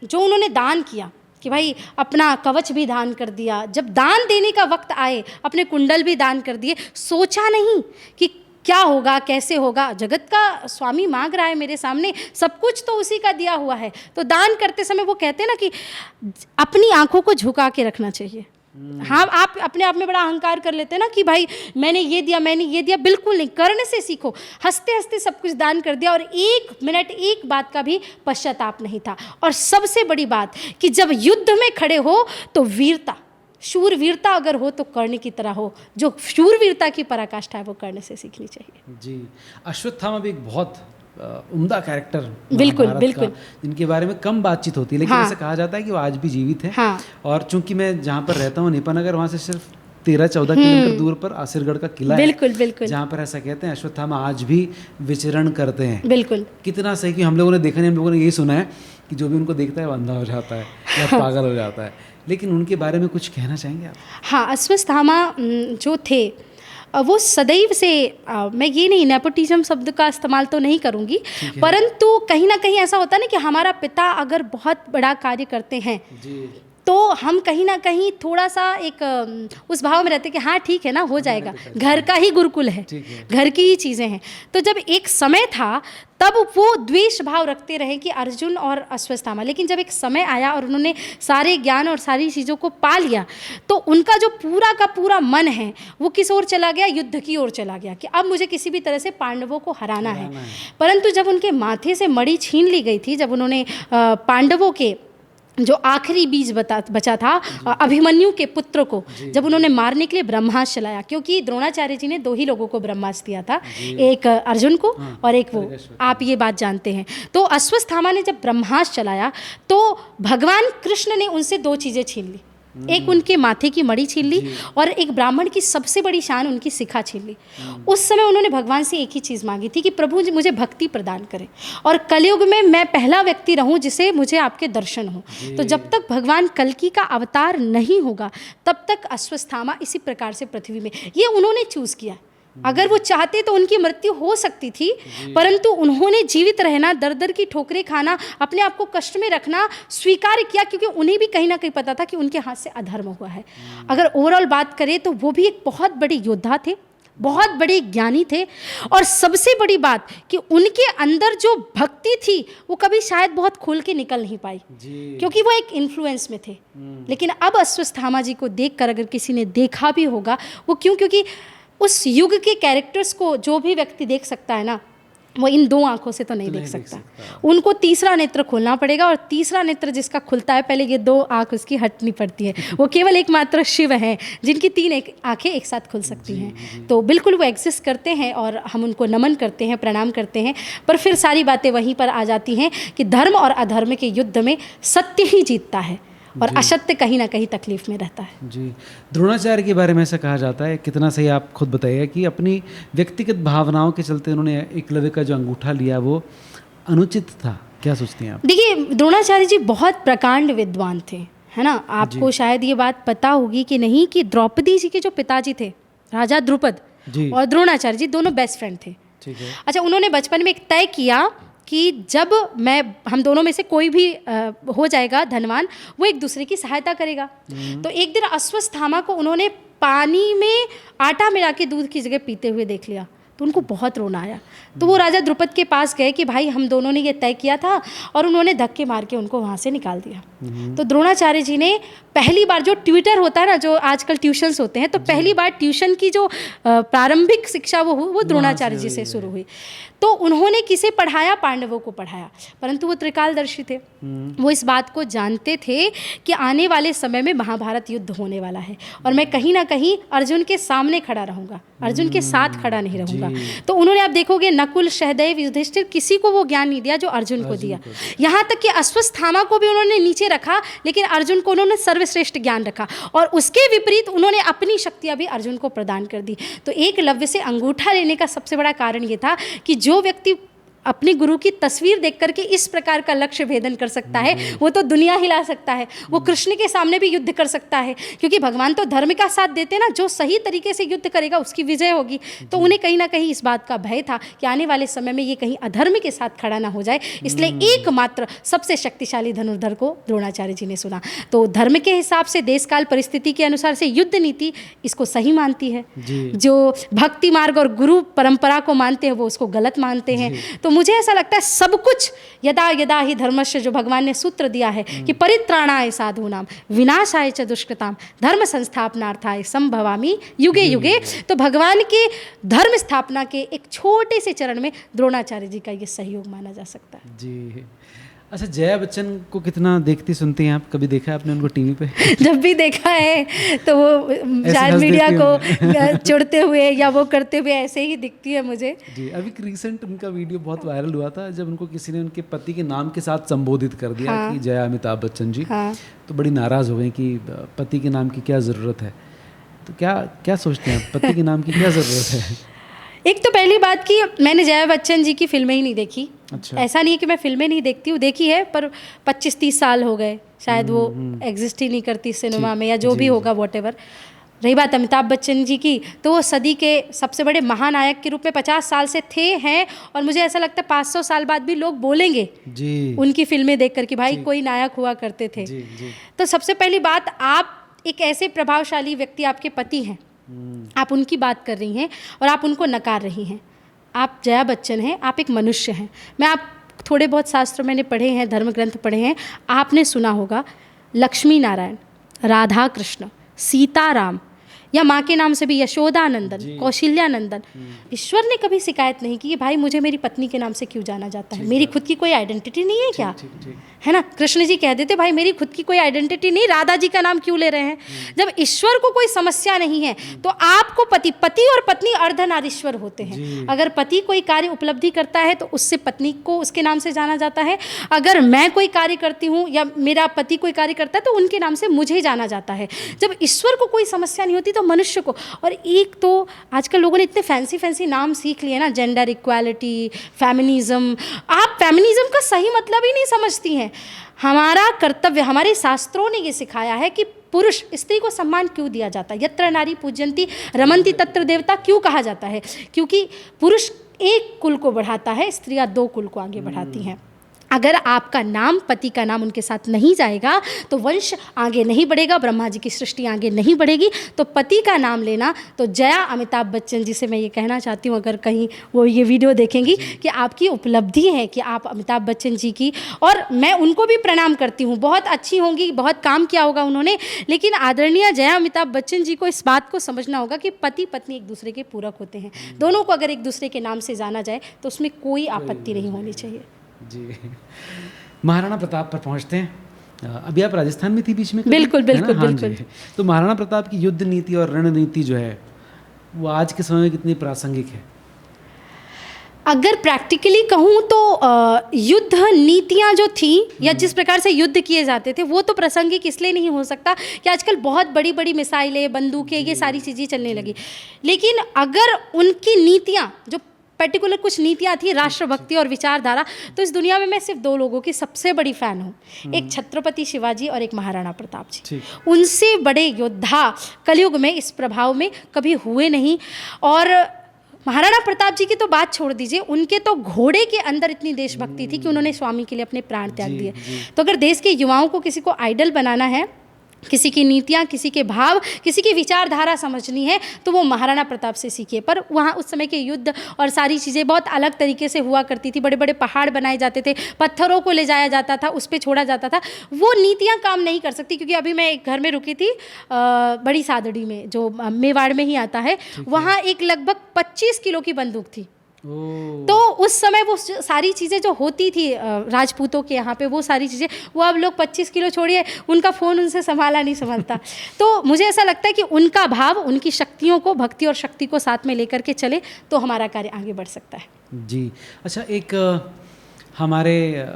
जो उन्होंने दान किया कि भाई अपना कवच भी दान कर दिया, जब दान देने का वक्त आए अपने कुंडल भी दान कर दिए, सोचा नहीं कि क्या होगा कैसे होगा, जगत का स्वामी मांग रहा है मेरे सामने, सब कुछ तो उसी का दिया हुआ है। तो दान करते समय वो कहते हैं ना कि अपनी आंखों को झुका के रखना चाहिए। हाँ, आप अपने आप में बड़ा अहंकार कर लेते हैं ना कि भाई मैंने ये दिया मैंने ये दिया, बिल्कुल नहीं। करने से सीखो। हंसते हंसते सब कुछ दान कर दिया और 1 मिनट एक बात का भी पश्चाताप नहीं था। और सबसे बड़ी बात कि जब युद्ध में खड़े हो तो वीरता, शूरवीरता अगर हो तो कर्ण की तरह हो। जो शूरवीरता की पराकाष्ठा है वो कर्ण से सीखनी चाहिए। जी, अश्वत्थामा भी एक बहुत उम्दा कैरेक्टर बिल्कुल महाभारत बिल्कुल का, जिनके बारे में कम बातचीत होती है, लेकिन हाँ। ऐसा कहा जाता है कि वो आज भी जीवित हैं। हाँ। और चूंकि मैं जहाँ पर रहता हूँ नेपानगर, वहाँ से सिर्फ 13-14 किलोमीटर दूर पर आसिरगढ़ का किला बिल्कुल है, बिल्कुल जहाँ पर ऐसा कहते हैं अश्वत्थामा आज भी विचरण करते हैं। बिल्कुल कितना सही कि हम लोगों ने देखा नहीं, हम लोगों ने यही सुना है कि जो भी उनको देखता है वो अंधा हो जाता है या पागल हो जाता है, लेकिन उनके बारे में कुछ कहना चाहेंगे आप? हाँ, अश्वत्थामा जो थे वो सदैव से मैं ये नहीं नेपोटिज्म शब्द का इस्तेमाल तो नहीं करूँगी, परंतु कहीं ना कहीं ऐसा होता है ना कि हमारा पिता अगर बहुत बड़ा कार्य करते हैं तो हम कहीं ना कहीं थोड़ा सा एक उस भाव में रहते कि हाँ ठीक है ना, हो जाएगा, घर का ही गुरुकुल है, घर की ही चीज़ें हैं। तो जब एक समय था तब वो द्वेष भाव रखते रहे कि अर्जुन और अश्वत्थामा, लेकिन जब एक समय आया और उन्होंने सारे ज्ञान और सारी चीज़ों को पा लिया तो उनका जो पूरा का पूरा मन है वो किस ओर चला गया? युद्ध की ओर चला गया कि अब मुझे किसी भी तरह से पांडवों को हराना है। परंतु जब उनके माथे से मणि छीन ली गई थी, जब उन्होंने पांडवों के जो आखिरी बीज बचा था अभिमन्यु के पुत्र को जब उन्होंने मारने के लिए ब्रह्मास्त्र चलाया, क्योंकि द्रोणाचार्य जी ने 2 ही लोगों को ब्रह्मास्त्र दिया था, एक अर्जुन को और एक वो, आप ये बात जानते हैं। तो अश्वत्थामा ने जब ब्रह्मास्त्र चलाया तो भगवान कृष्ण ने उनसे 2 चीज़ें छीन ली, एक उनके माथे की मणि छीन ली और एक ब्राह्मण की सबसे बड़ी शान उनकी शिखा छीन ली। उस समय उन्होंने भगवान से एक ही चीज़ मांगी थी कि प्रभु मुझे भक्ति प्रदान करें और कलयुग में मैं पहला व्यक्ति रहूं जिसे मुझे आपके दर्शन हो। तो जब तक भगवान कल्कि का अवतार नहीं होगा तब तक अश्वत्थामा इसी प्रकार से पृथ्वी में, ये उन्होंने चूज़ किया। अगर वो चाहते तो उनकी मृत्यु हो सकती थी, परंतु उन्होंने जीवित रहना, दर दर की ठोकरें खाना, अपने आप को कष्ट में रखना स्वीकार किया, क्योंकि उन्हें भी कहीं ना कहीं पता था कि उनके हाथ से अधर्म हुआ है। अगर ओवरऑल बात करें तो वो भी एक बहुत बड़े योद्धा थे, बहुत बड़े ज्ञानी थे, और सबसे बड़ी बात कि उनके अंदर जो भक्ति थी वो कभी शायद बहुत खुल के निकल नहीं पाई, क्योंकि वो एक इन्फ्लुएंस में थे। लेकिन अब अश्वत्थामा जी को देखकर अगर किसी ने देखा भी होगा, वो क्योंकि उस युग के कैरेक्टर्स को जो भी व्यक्ति देख सकता है ना, वो इन 2 आंखों से तो नहीं देख सकता। उनको तीसरा नेत्र खोलना पड़ेगा, और तीसरा नेत्र जिसका खुलता है पहले ये 2 आंख उसकी हटनी पड़ती है। वो केवल एकमात्र शिव हैं जिनकी 3 आंखें एक साथ खुल सकती हैं। तो बिल्कुल वो एग्जिस्ट करते हैं और हम उनको नमन करते हैं, प्रणाम करते हैं। पर फिर सारी बातें वहीं पर आ जाती हैं कि धर्म और अधर्म के युद्ध में सत्य ही जीतता है और असत्य कहीं ना कहीं तकलीफ में रहता है। जी, द्रोणाचार्य के बारे में ऐसा कहा जाता है, कितना सही आप खुद बताइए, कि अपनी व्यक्तिगत भावनाओं के चलते उन्होंने एकलव्य का जो अंगूठा लिया वो अनुचित था। क्या सोचती हैं आप? देखिए, द्रोणाचार्य जी बहुत प्रकांड विद्वान थे, है ना। आपको शायद ये बात पता होगी कि नहीं कि द्रौपदी जी के जो पिताजी थे राजा द्रुपद और द्रोणाचार्य जी दोनों बेस्ट फ्रेंड थे। ठीक है। अच्छा, उन्होंने बचपन में एक तय किया कि जब हम दोनों में से कोई भी हो जाएगा धनवान, वो एक दूसरे की सहायता करेगा। तो एक दिन अश्वत्थामा को उन्होंने पानी में आटा मिला के दूध की जगह पीते हुए देख लिया, तो उनको बहुत रोना आया। तो वो राजा द्रुपद के पास गए कि भाई हम दोनों ने ये तय किया था, और उन्होंने धक्के मार के उनको वहाँ से निकाल दिया। तो द्रोणाचार्य जी ने पहली बार, जो ट्यूटर होता है ना, जो आजकल ट्यूशन्स होते हैं, तो पहली बार ट्यूशन की जो प्रारंभिक शिक्षा वो द्रोणाचार्य जी से शुरू हुई। तो उन्होंने किसे पढ़ाया? पांडवों को पढ़ाया, परंतु वो त्रिकालदर्शी थे। वो इस बात को जानते थे कि आने वाले समय में महाभारत युद्ध होने वाला है, और मैं कहीं ना कहीं अर्जुन के सामने खड़ा रहूंगा, अर्जुन के साथ खड़ा नहीं रहूंगा। तो उन्होंने, आप देखोगे, नकुल, सहदेव, युधिष्ठिर, किसी को वो ज्ञान नहीं दिया जो अर्जुन को दिया। यहाँ तक कि अश्वत्थामा को भी उन्होंने नीचे रखा, लेकिन अर्जुन को उन्होंने सर्वश्रेष्ठ ज्ञान रखा, और उसके विपरीत उन्होंने अपनी शक्तियाँ भी अर्जुन को प्रदान कर दी। तो एकलव्य से अंगूठा लेने का सबसे बड़ा कारण ये था कि जो व्यक्ति अपने गुरु की तस्वीर देख करके इस प्रकार का लक्ष्य भेदन कर सकता है, वो तो दुनिया हिला सकता है, वो कृष्ण के सामने भी युद्ध कर सकता है, क्योंकि भगवान तो धर्म का साथ देते ना, जो सही तरीके से युद्ध करेगा उसकी विजय होगी। तो उन्हें कहीं ना कहीं इस बात का भय था कि आने वाले समय में ये कहीं अधर्म के साथ खड़ा ना हो जाए, इसलिए एकमात्र सबसे शक्तिशाली धनुर्धर को द्रोणाचार्य जी ने सुना। तो धर्म के हिसाब से, देश काल परिस्थिति के अनुसार से युद्ध नीति इसको सही मानती है, जो भक्ति मार्ग और गुरु परंपरा को मानते हैं वो उसको गलत मानते हैं। तो मुझे ऐसा लगता है सब कुछ यदा यदा ही धर्मस्य, जो भगवान ने सूत्र दिया है कि परित्राणाय साधूनाम विनाशाय च दुष्कृताम धर्म संस्थापनार्थाय संभवामि युगे युगे, तो भगवान के धर्म स्थापना के एक छोटे से चरण में द्रोणाचार्य जी का ये सहयोग माना जा सकता है। जी। अच्छा, जया बच्चन को कितना देखती सुनती हैं आप? कभी देखा है आपने उनको टीवी पे? जब भी देखा है तो वो शायद मीडिया को चिढ़ते हुए या वो करते हुए ऐसे ही दिखती है मुझे। जी। अभी रिसेंट उनका वीडियो बहुत वायरल हुआ था, जब उनको किसी ने उनके पति के नाम के साथ संबोधित कर दिया कि जया अमिताभ बच्चन जी। तो बड़ी नाराज़ हो गई कि पति के नाम की क्या ज़रूरत है। तो क्या सोचते हैं, पति के नाम की क्या ज़रूरत है? एक तो पहली बात कि मैंने जया बच्चन जी की फिल्में ही नहीं देखी। अच्छा। ऐसा नहीं है कि मैं फिल्में नहीं देखती हूँ, देखी है, पर 25-30 साल हो गए शायद वो एग्जिस्ट ही नहीं करती सिनेमा में, या जो भी होगा व्हाटएवर। रही बात अमिताभ बच्चन जी की, तो वो सदी के सबसे बड़े महानायक के रूप में 50 साल से हैं, और मुझे ऐसा लगता है 500 साल बाद भी लोग बोलेंगे जी उनकी फिल्में देख कर कि भाई कोई नायक हुआ करते थे। जी। तो सबसे पहली बात, आप एक ऐसे प्रभावशाली व्यक्ति, आपके पति हैं, आप उनकी बात कर रही हैं और आप उनको नकार रही हैं। आप जया बच्चन हैं, आप एक मनुष्य हैं। आप थोड़े बहुत शास्त्र मैंने पढ़े हैं, धर्म ग्रंथ पढ़े हैं, आपने सुना होगा लक्ष्मी नारायण, राधा कृष्ण, सीताराम, या माँ के नाम से भी यशोदानंदन, कौशल्यानंदन। ईश्वर ने कभी शिकायत नहीं की कि भाई मुझे मेरी पत्नी के नाम से क्यों जाना जाता है, मेरी खुद की कोई आइडेंटिटी नहीं है क्या? है ना? कृष्ण जी कह देते भाई मेरी खुद की कोई आइडेंटिटी नहीं, राधा जी का नाम क्यों ले रहे हैं? जब ईश्वर को कोई समस्या नहीं है तो आपको पति और पत्नी अर्धनारीश्वर होते हैं। अगर पति कोई कार्य उपलब्धि करता है तो उससे पत्नी को उसके नाम से जाना जाता है। अगर मैं कोई कार्य करती हूँ या मेरा पति कोई कार्य करता है तो उनके नाम से मुझे जाना जाता है। जब ईश्वर को कोई समस्या नहीं होती तो मनुष्य को। और एक तो आजकल लोगों ने इतने फैंसी नाम सीख लिए ना, जेंडर इक्वालिटी, फेमिनिज्म। आप फेमिनिज्म का सही मतलब ही नहीं समझती हैं। हमारा कर्तव्य, हमारे शास्त्रों ने ये सिखाया है कि पुरुष, स्त्री को सम्मान क्यों दिया जाता है। यत्र नारी पूज्यन्ति रमन्ति तत्र देवता क्यों कहा जाता है? क्योंकि पुरुष एक कुल को बढ़ाता है, स्त्रियां 2 कुल को आगे बढ़ाती हैं। अगर आपका नाम, पति का नाम उनके साथ नहीं जाएगा तो वंश आगे नहीं बढ़ेगा, ब्रह्मा जी की सृष्टि आगे नहीं बढ़ेगी। तो पति का नाम लेना, तो जया अमिताभ बच्चन जी से मैं ये कहना चाहती हूँ, अगर कहीं वो ये वीडियो देखेंगी, कि आपकी उपलब्धि है कि आप अमिताभ बच्चन जी की, और मैं उनको भी प्रणाम करती हूँ, बहुत अच्छी होंगी, बहुत काम किया होगा उन्होंने, लेकिन आदरणीय जया अमिताभ बच्चन जी को इस बात को समझना होगा कि पति पत्नी एक दूसरे के पूरक होते हैं। दोनों को अगर एक दूसरे के नाम से जाना जाए तो उसमें कोई आपत्ति नहीं होनी चाहिए। जी। महाराणा प्रताप पर पहुंचते हैं। अभी आप राजस्थान में थी बीच में? बिल्कुल बिल्कुल हाँ बिल्कुल। तो महाराणा प्रताप की युद्ध नीति और रणनीति जो है वो आज के समय में कितनी प्रासंगिक है? अगर प्रैक्टिकली कहूँ तो युद्ध नीतियाँ जो थी या जिस प्रकार से युद्ध किए जाते थे वो तो प्रासंगिक इसलिए नहीं हो सकता कि आजकल बहुत बड़ी बड़ी मिसाइलें, बंदूकें, ये सारी चीज़ें चलने लगी। लेकिन अगर उनकी नीतियाँ, जो पर्टिकुलर कुछ नीतियाँ थी, राष्ट्रभक्ति और विचारधारा, तो इस दुनिया में मैं सिर्फ 2 लोगों की सबसे बड़ी फ़ैन हूँ, एक छत्रपति शिवाजी और एक महाराणा प्रताप जी। उनसे बड़े योद्धा कलयुग में इस प्रभाव में कभी हुए नहीं। और महाराणा प्रताप जी की तो बात छोड़ दीजिए, उनके तो घोड़े के अंदर इतनी देशभक्ति थी कि उन्होंने स्वामी के लिए अपने प्राण त्याग दिए। तो अगर देश के युवाओं को किसी को आइडल बनाना है, किसी की नीतियाँ, किसी के भाव, किसी की विचारधारा समझनी है, तो वो महाराणा प्रताप से सीखिए। पर वहाँ उस समय के युद्ध और सारी चीज़ें बहुत अलग तरीके से हुआ करती थी। बड़े बड़े पहाड़ बनाए जाते थे, पत्थरों को ले जाया जाता था, उस पर छोड़ा जाता था। वो नीतियाँ काम नहीं कर सकती। क्योंकि अभी मैं एक घर में रुकी थी बड़ी सादड़ी में, जो मेवाड़ में ही आता है, वहाँ एक लगभग 25 किलो की बंदूक थी। तो उस समय वो सारी चीज़ें जो होती थी राजपूतों के यहाँ पे, वो सारी चीज़ें, वो अब लोग 25 किलो छोड़िए, उनका फ़ोन उनसे संभाला नहीं संभलता। तो मुझे ऐसा लगता है कि उनका भाव, उनकी शक्तियों को, भक्ति और शक्ति को साथ में लेकर के चले तो हमारा कार्य आगे बढ़ सकता है। जी अच्छा, एक हमारे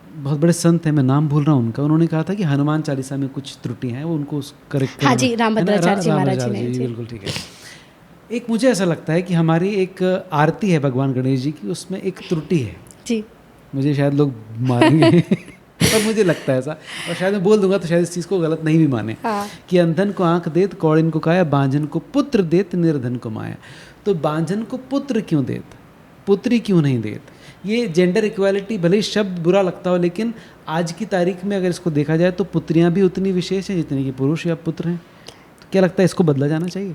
बहुत बड़े संत हैं, मैं नाम भूल रहा हूँ उनका, उन्होंने कहा था कि हनुमान चालीसा में कुछ त्रुटियाँ हैं, वो उनको करेक्ट। हाँ जी, रामभद्राचार्य जी महाराज जी ने। बिल्कुल ठीक है। एक मुझे ऐसा लगता है कि हमारी एक आरती है भगवान गणेश जी की, उसमें एक त्रुटि है जी। मुझे शायद लोग मारेंगे पर मुझे लगता है ऐसा, और शायद मैं बोल दूंगा तो शायद इस चीज़ को गलत नहीं भी माने। हाँ। कि अंधन को आंख देत, कौड़िन को काया, बांझन को पुत्र देत, निर्धन को माया। तो बांझन को पुत्र क्यों देत, पुत्री क्यों नहीं देत? ये जेंडर इक्वालिटी भले ही शब्द बुरा लगता हो, लेकिन आज की तारीख में अगर इसको देखा जाए तो पुत्रियाँ भी उतनी विशेष हैं जितनी कि पुरुष या पुत्र हैं। तो क्या लगता है इसको बदला जाना चाहिए?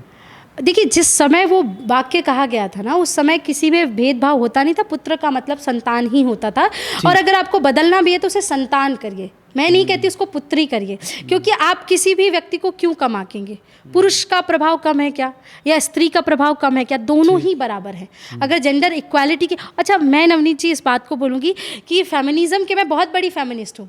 देखिए, जिस समय वो वाक्य कहा गया था ना, उस समय किसी में भेदभाव होता नहीं था। पुत्र का मतलब संतान ही होता था। और अगर आपको बदलना भी है तो उसे संतान करिए, मैं नहीं कहती उसको पुत्री करिए। क्योंकि आप किसी भी व्यक्ति को क्यों कम आंकेंगे? पुरुष का प्रभाव कम है क्या, या स्त्री का प्रभाव कम है क्या? दोनों ही बराबर है। अगर जेंडर इक्वालिटी की, अच्छा मैं नवनीत जी इस बात को बोलूँगी कि फेमिनिज्म के मैं बहुत बड़ी फेमिनिस्ट हूँ।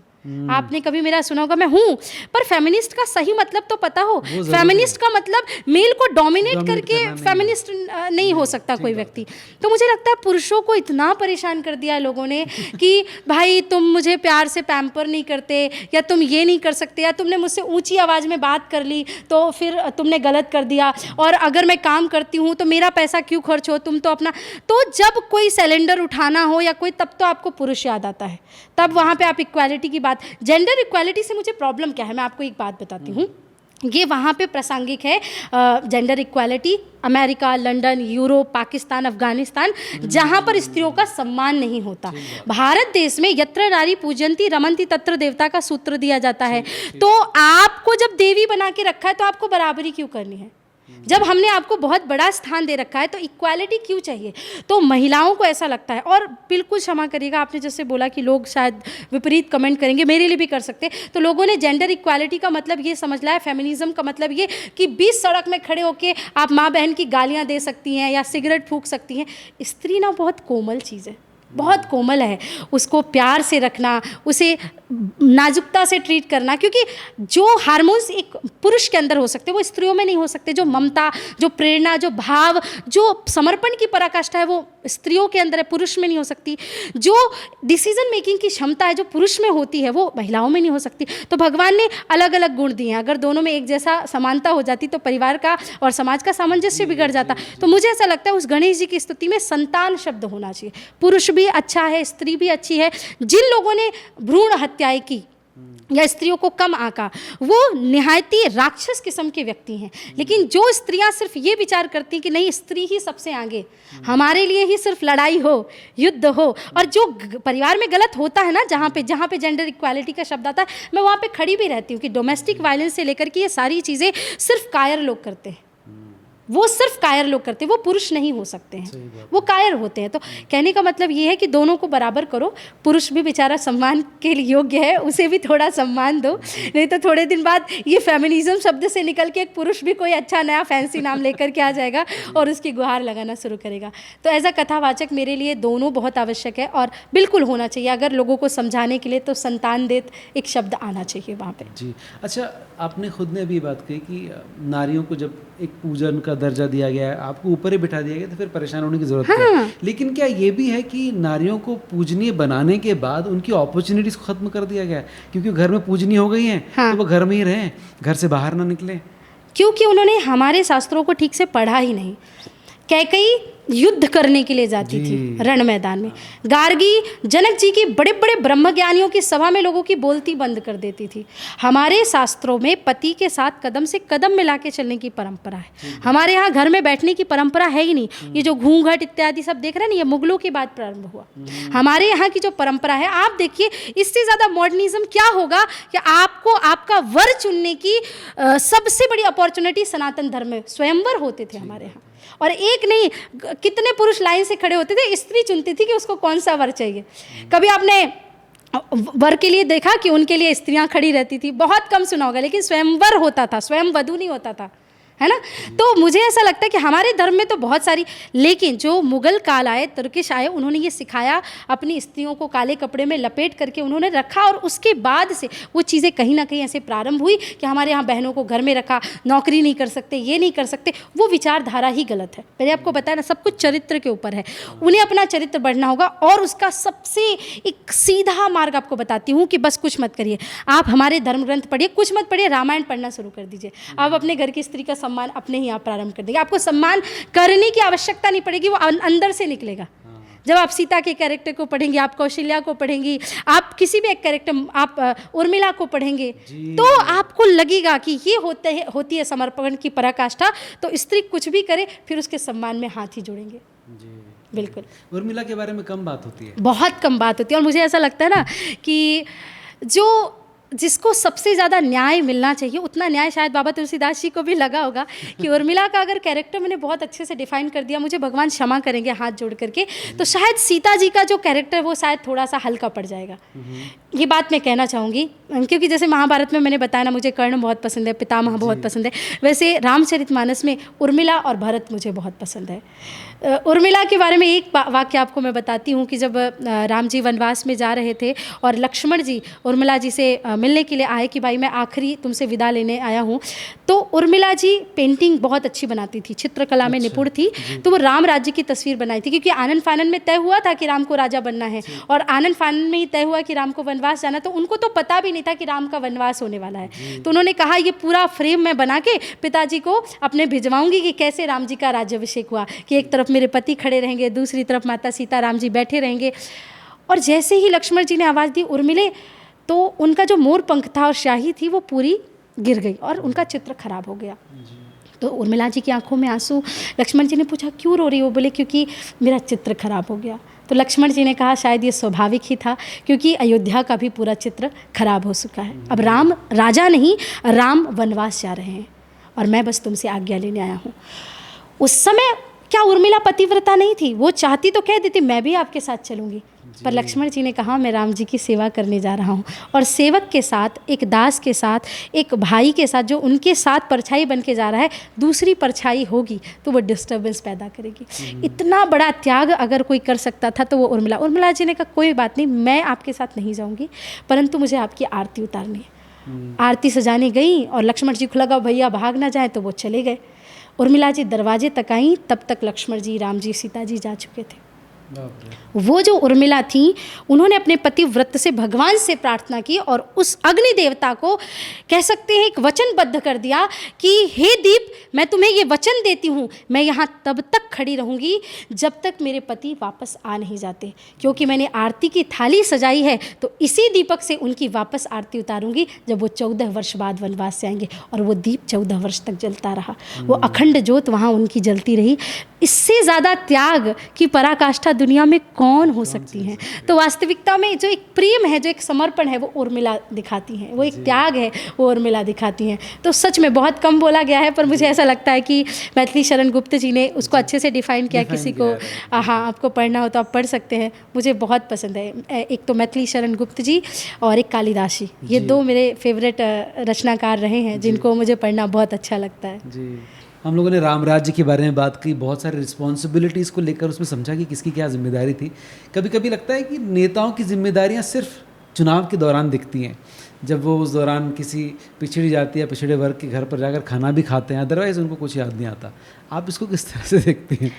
आपने कभी मेरा सुना होगा, मैं हूँ, पर फेमिनिस्ट का सही मतलब तो पता हो। फेमिनिस्ट का मतलब मेल को डोमिनेट करके फेमिनिस्ट नहीं हो सकता कोई व्यक्ति। तो मुझे लगता है पुरुषों को इतना परेशान कर दिया है लोगों ने कि भाई तुम मुझे प्यार से पैम्पर नहीं करते, या तुम ये नहीं कर सकते, या तुमने मुझसे ऊंची आवाज़ में बात कर ली तो फिर तुमने गलत कर दिया, और अगर मैं काम करती हूँ तो मेरा पैसा क्यों खर्च हो, तुम तो अपना। तो जब कोई सिलेंडर उठाना हो या कोई, तब तो आपको पुरुष याद आता है, तब वहाँ पे आप इक्वालिटी की बात। जेंडर इक्वालिटी से मुझे प्रॉब्लम क्या है, मैं आपको एक बात बताती हूँ। ये वहाँ पे प्रासंगिक है gender equality, America, London, Europe, Pakistan, Afghanistan, जहाँ पर स्त्रियों का सम्मान नहीं होता। भारत देश में यत्र नारी पूजयंती रमन्ति तत्र देवता का सूत्र दिया जाता है। तो आपको जब देवी बना के रखा है तो आपको बराबरी क्यों करनी है? जब हमने आपको बहुत बड़ा स्थान दे रखा है तो इक्वालिटी क्यों चाहिए? तो महिलाओं को ऐसा लगता है, और बिल्कुल क्षमा करिएगा, आपने जैसे बोला कि लोग शायद विपरीत कमेंट करेंगे, मेरे लिए भी कर सकते हैं। तो लोगों ने जेंडर इक्वालिटी का मतलब ये समझ लिया है, फेमिनिज्म का मतलब ये कि 20 सड़क में खड़े होकर आप माँ बहन की गालियाँ दे सकती हैं या सिगरेट फूंक सकती हैं। स्त्री ना बहुत कोमल चीज़ है, बहुत कोमल है। उसको प्यार से रखना, उसे नाजुकता से ट्रीट करना, क्योंकि जो हार्मोन्स एक पुरुष के अंदर हो सकते वो स्त्रियों में नहीं हो सकते। जो ममता, जो प्रेरणा, जो भाव, जो समर्पण की पराकाष्ठा है वो स्त्रियों के अंदर है, पुरुष में नहीं हो सकती। जो डिसीजन मेकिंग की क्षमता है जो पुरुष में होती है वो महिलाओं में नहीं हो सकती। तो भगवान ने अलग अलग गुण दिए हैं। अगर दोनों में एक जैसा समानता हो जाती तो परिवार का और समाज का सामंजस्य बिगड़ जाता। तो मुझे ऐसा लगता है उस गणेश जी की स्तुति में संतान शब्द होना चाहिए। पुरुष भी अच्छा है, स्त्री भी अच्छी है। जिन लोगों ने भ्रूण हत्याएं की या स्त्रियों को कम आंका, वो निहायती राक्षस किस्म के व्यक्ति हैं। लेकिन जो स्त्रियां सिर्फ ये विचार करती हैं कि नहीं, स्त्री ही सबसे आगे, हमारे लिए ही सिर्फ लड़ाई हो, युद्ध हो, और जो परिवार में गलत होता है ना, जहाँ पे जेंडर इक्वालिटी का शब्द आता है, मैं वहाँ पे खड़ी भी रहती हूँ कि डोमेस्टिक वायलेंस से लेकर के ये सारी चीज़ें सिर्फ कायर लोग करते हैं। वो सिर्फ कायर लोग करते हैं, वो पुरुष नहीं हो सकते हैं, वो कायर होते हैं। तो कहने का मतलब ये है कि दोनों को बराबर करो। पुरुष भी बेचारा सम्मान के लिए योग्य है, उसे भी थोड़ा सम्मान दो, नहीं तो थोड़े दिन बाद ये फेमिनिज्म शब्द से निकल के एक पुरुष भी कोई अच्छा नया फैंसी नाम लेकर के आ जाएगा और उसकी गुहार लगाना शुरू करेगा। तो एज अ कथावाचक मेरे लिए दोनों बहुत आवश्यक है और बिल्कुल होना चाहिए। अगर लोगों को समझाने के लिए तो संतान देत एक शब्द आना चाहिए वहाँ पे। जी अच्छा, आपने खुद ने अभी बात कही कि नारियों को जब एक पूजन का दर्जा दिया गया है, आपको ऊपर ही बिठा दिया गया, तो फिर परेशान होने की जरूरत है। लेकिन क्या ये भी है कि नारियों को पूजनीय बनाने के बाद उनकी अपॉर्चुनिटीज को खत्म कर दिया गया है, क्योंकि घर में पूजनीय हो गई हैं, तो वो घर में ही रहें, घर से बाहर ना निकलें? क्योंकि उन्होंने हमारे शास्त्रों को ठीक से पढ़ा ही नहीं। कैकई युद्ध करने के लिए जाती थी रण मैदान में। गार्गी जनक जी की बड़े बड़े ब्रह्मज्ञानियों की सभा में लोगों की बोलती बंद कर देती थी। हमारे शास्त्रों में पति के साथ कदम से कदम मिला के चलने की परंपरा है। हमारे यहाँ घर में बैठने की परंपरा है ही नहीं। ये जो घूंघट इत्यादि सब देख रहे हैं ना, ये मुगलों के बाद प्रारंभ हुआ। हमारे यहाँ की जो परंपरा है, आप देखिए इससे ज़्यादा मॉडर्निज्म क्या होगा कि आपको आपका वर चुनने की सबसे बड़ी अपॉर्चुनिटी सनातन धर्म में स्वयंवर होते थे हमारे यहाँ। और एक नहीं, कितने पुरुष लाइन से खड़े होते थे, स्त्री चुनती थी कि उसको कौन सा वर चाहिए। कभी आपने वर के लिए देखा कि उनके लिए स्त्रियां खड़ी रहती थी? बहुत कम सुना होगा, लेकिन स्वयंवर होता था, स्वयं वधू नहीं होता था, है ना। तो मुझे ऐसा लगता है कि हमारे धर्म में तो बहुत सारी, लेकिन जो मुगल काल आए, तुर्किश आए, उन्होंने ये सिखाया, अपनी स्त्रियों को काले कपड़े में लपेट करके उन्होंने रखा। और उसके बाद से वो चीज़ें कहीं ना कहीं ऐसे प्रारंभ हुई कि हमारे यहाँ बहनों को घर में रखा, नौकरी नहीं कर सकते, ये नहीं कर सकते। वो विचारधारा ही गलत है। मैंने आपको बताया ना, सब कुछ चरित्र के ऊपर है। उन्हें अपना चरित्र बढ़ना होगा। और उसका सबसे एक सीधा मार्ग आपको बताती हूँ कि बस कुछ मत करिए। आप हमारे धर्म ग्रंथ पढ़िए, कुछ मत पढ़िए, रामायण पढ़ना शुरू कर दीजिए। आप अपने घर की स्त्री का सम्मान अपने ही आप प्रारंभ कर देंगे। आपको सम्मान करने की आवश्यकता नहीं पड़ेगी, वो अंदर से निकलेगा। जब आप सीता के कैरेक्टर को पढ़ेंगे, आप कौशल्या को पढ़ेंगी, आप किसी भी एक कैरेक्टर, आप उर्मिला को पढ़ेंगे, तो आपको लगेगा कि ये होती है समर्पण की पराकाष्ठा। तो स्त्री कुछ भी करे, फिर उसके सम्मान में हाथ ही जोड़ेंगे। बिल्कुल। उर्मिला के बारे में कम बात होती है, बहुत कम बात होती है। और मुझे ऐसा लगता है ना कि जिसको सबसे ज़्यादा न्याय मिलना चाहिए, उतना न्याय शायद बाबा तुलसीदास जी को भी लगा होगा कि उर्मिला का अगर कैरेक्टर मैंने बहुत अच्छे से डिफाइन कर दिया, मुझे भगवान क्षमा करेंगे हाथ जोड़ करके, तो शायद सीता जी का जो कैरेक्टर वो शायद थोड़ा सा हल्का पड़ जाएगा। ये बात मैं कहना चाहूँगी, क्योंकि जैसे महाभारत में मैंने बताया ना, मुझे कर्ण बहुत पसंद है, पितामह बहुत पसंद है। वैसे रामचरितमानस में उर्मिला और भरत मुझे बहुत पसंद है। उर्मिला के बारे में एक वाक्य आपको मैं बताती हूँ कि जब राम जी वनवास में जा रहे थे और लक्ष्मण जी उर्मिला जी से मिलने के लिए आए कि भाई मैं आखिरी तुमसे विदा लेने आया हूँ, तो उर्मिला जी पेंटिंग बहुत अच्छी बनाती थी, चित्रकला में निपुण थी। तो वो राम राज्य की तस्वीर बनाई थी, क्योंकि आनन फानन में तय हुआ था कि राम को राजा बनना है, और आनन फानन में ही तय हुआ कि राम को वनवास जाना। तो उनको तो पता भी नहीं था कि राम का वनवास होने वाला है। तो उन्होंने कहा ये पूरा फ्रेम मैं बना के पिताजी को अपने भिजवाऊंगी कि कैसे राम जी का राज्याभिषेक हुआ, कि एक तरफ मेरे पति खड़े रहेंगे, दूसरी तरफ माता सीता राम जी बैठे रहेंगे। और जैसे ही लक्ष्मण जी ने आवाज़ दी उर्मिले, तो उनका जो मोर पंख था और शाही थी वो पूरी गिर गई और उनका चित्र खराब हो गया। तो उर्मिला जी की आंखों में आंसू। लक्ष्मण जी ने पूछा क्यों रो रही हो? बोले क्योंकि मेरा चित्र खराब हो गया। तो लक्ष्मण जी ने कहा शायद ये स्वाभाविक ही था, क्योंकि अयोध्या का भी पूरा चित्र खराब हो चुका है। अब राम राजा नहीं, राम वनवास जा रहे हैं और मैं बस तुमसे आज्ञा लेने आया हूँ। उस समय क्या उर्मिला पतिव्रता नहीं थी? वो चाहती तो कह देती मैं भी आपके साथ चलूँगी, पर लक्ष्मण जी ने कहा मैं राम जी की सेवा करने जा रहा हूँ। और सेवक के साथ, एक दास के साथ, एक भाई के साथ जो उनके साथ परछाई बन के जा रहा है, दूसरी परछाई होगी तो वो डिस्टर्बेंस पैदा करेगी। इतना बड़ा त्याग अगर कोई कर सकता था तो वो उर्मिला। उर्मिला जी ने कहा कोई बात नहीं, मैं आपके साथ नहीं जाऊँगी, परंतु मुझे आपकी आरती उतारनी है। आरती सजाने गई और लक्ष्मण जी को लगा भैया भाग ना जाए, तो वो चले गए। उर्मिला जी दरवाजे तक आई, तब तक लक्ष्मण जी, राम जी, सीता जी जा चुके थे। वो जो उर्मिला थी, उन्होंने अपने पति व्रत से भगवान से प्रार्थना की और उस अग्नि देवता को कह सकते हैं एक वचनबद्ध कर दिया कि हे दीप, मैं तुम्हें ये वचन देती हूँ, मैं यहाँ तब तक खड़ी रहूँगी जब तक मेरे पति वापस आ नहीं जाते, क्योंकि मैंने आरती की थाली सजाई है तो इसी दीपक से उनकी वापस आरती उतारूंगी जब वो 14 वर्ष बाद वनवास से आएंगे। और वो दीप 14 वर्ष तक जलता रहा, वो अखंड ज्योत वहाँ उनकी जलती रही। इससे ज़्यादा त्याग की पराकाष्ठा दुनिया में कौन हो सकती है? तो वास्तविकता में जो एक प्रेम है, जो एक समर्पण है, वो उर्मिला दिखाती हैं, वो एक त्याग है, वो उर्मिला दिखाती हैं। तो सच में बहुत कम बोला गया है, पर मुझे ऐसा लगता है कि मैथिली शरण गुप्त जी ने उसको अच्छे से डिफाइन किया। किसी को हाँ आपको पढ़ना हो तो आप पढ़ सकते हैं, मुझे बहुत पसंद है। एक तो मैथिली शरण गुप्त जी और एक कालिदास जी, ये दो मेरे फेवरेट रचनाकार रहे हैं जिनको मुझे पढ़ना बहुत अच्छा लगता है जी। हम लोगों ने राम राज्य के बारे में बात की, बहुत सारी रिस्पॉन्सिबिलिटीज़ को लेकर उसमें समझा कि किसकी क्या जिम्मेदारी थी। कभी कभी लगता है कि नेताओं की जिम्मेदारियां सिर्फ चुनाव के दौरान दिखती हैं, जब वो उस दौरान किसी पिछड़ी जाति या पिछड़े वर्ग के घर पर जाकर खाना भी खाते हैं, अदरवाइज़ उनको कुछ याद नहीं आता। आप इसको किस तरह से देखती हैं?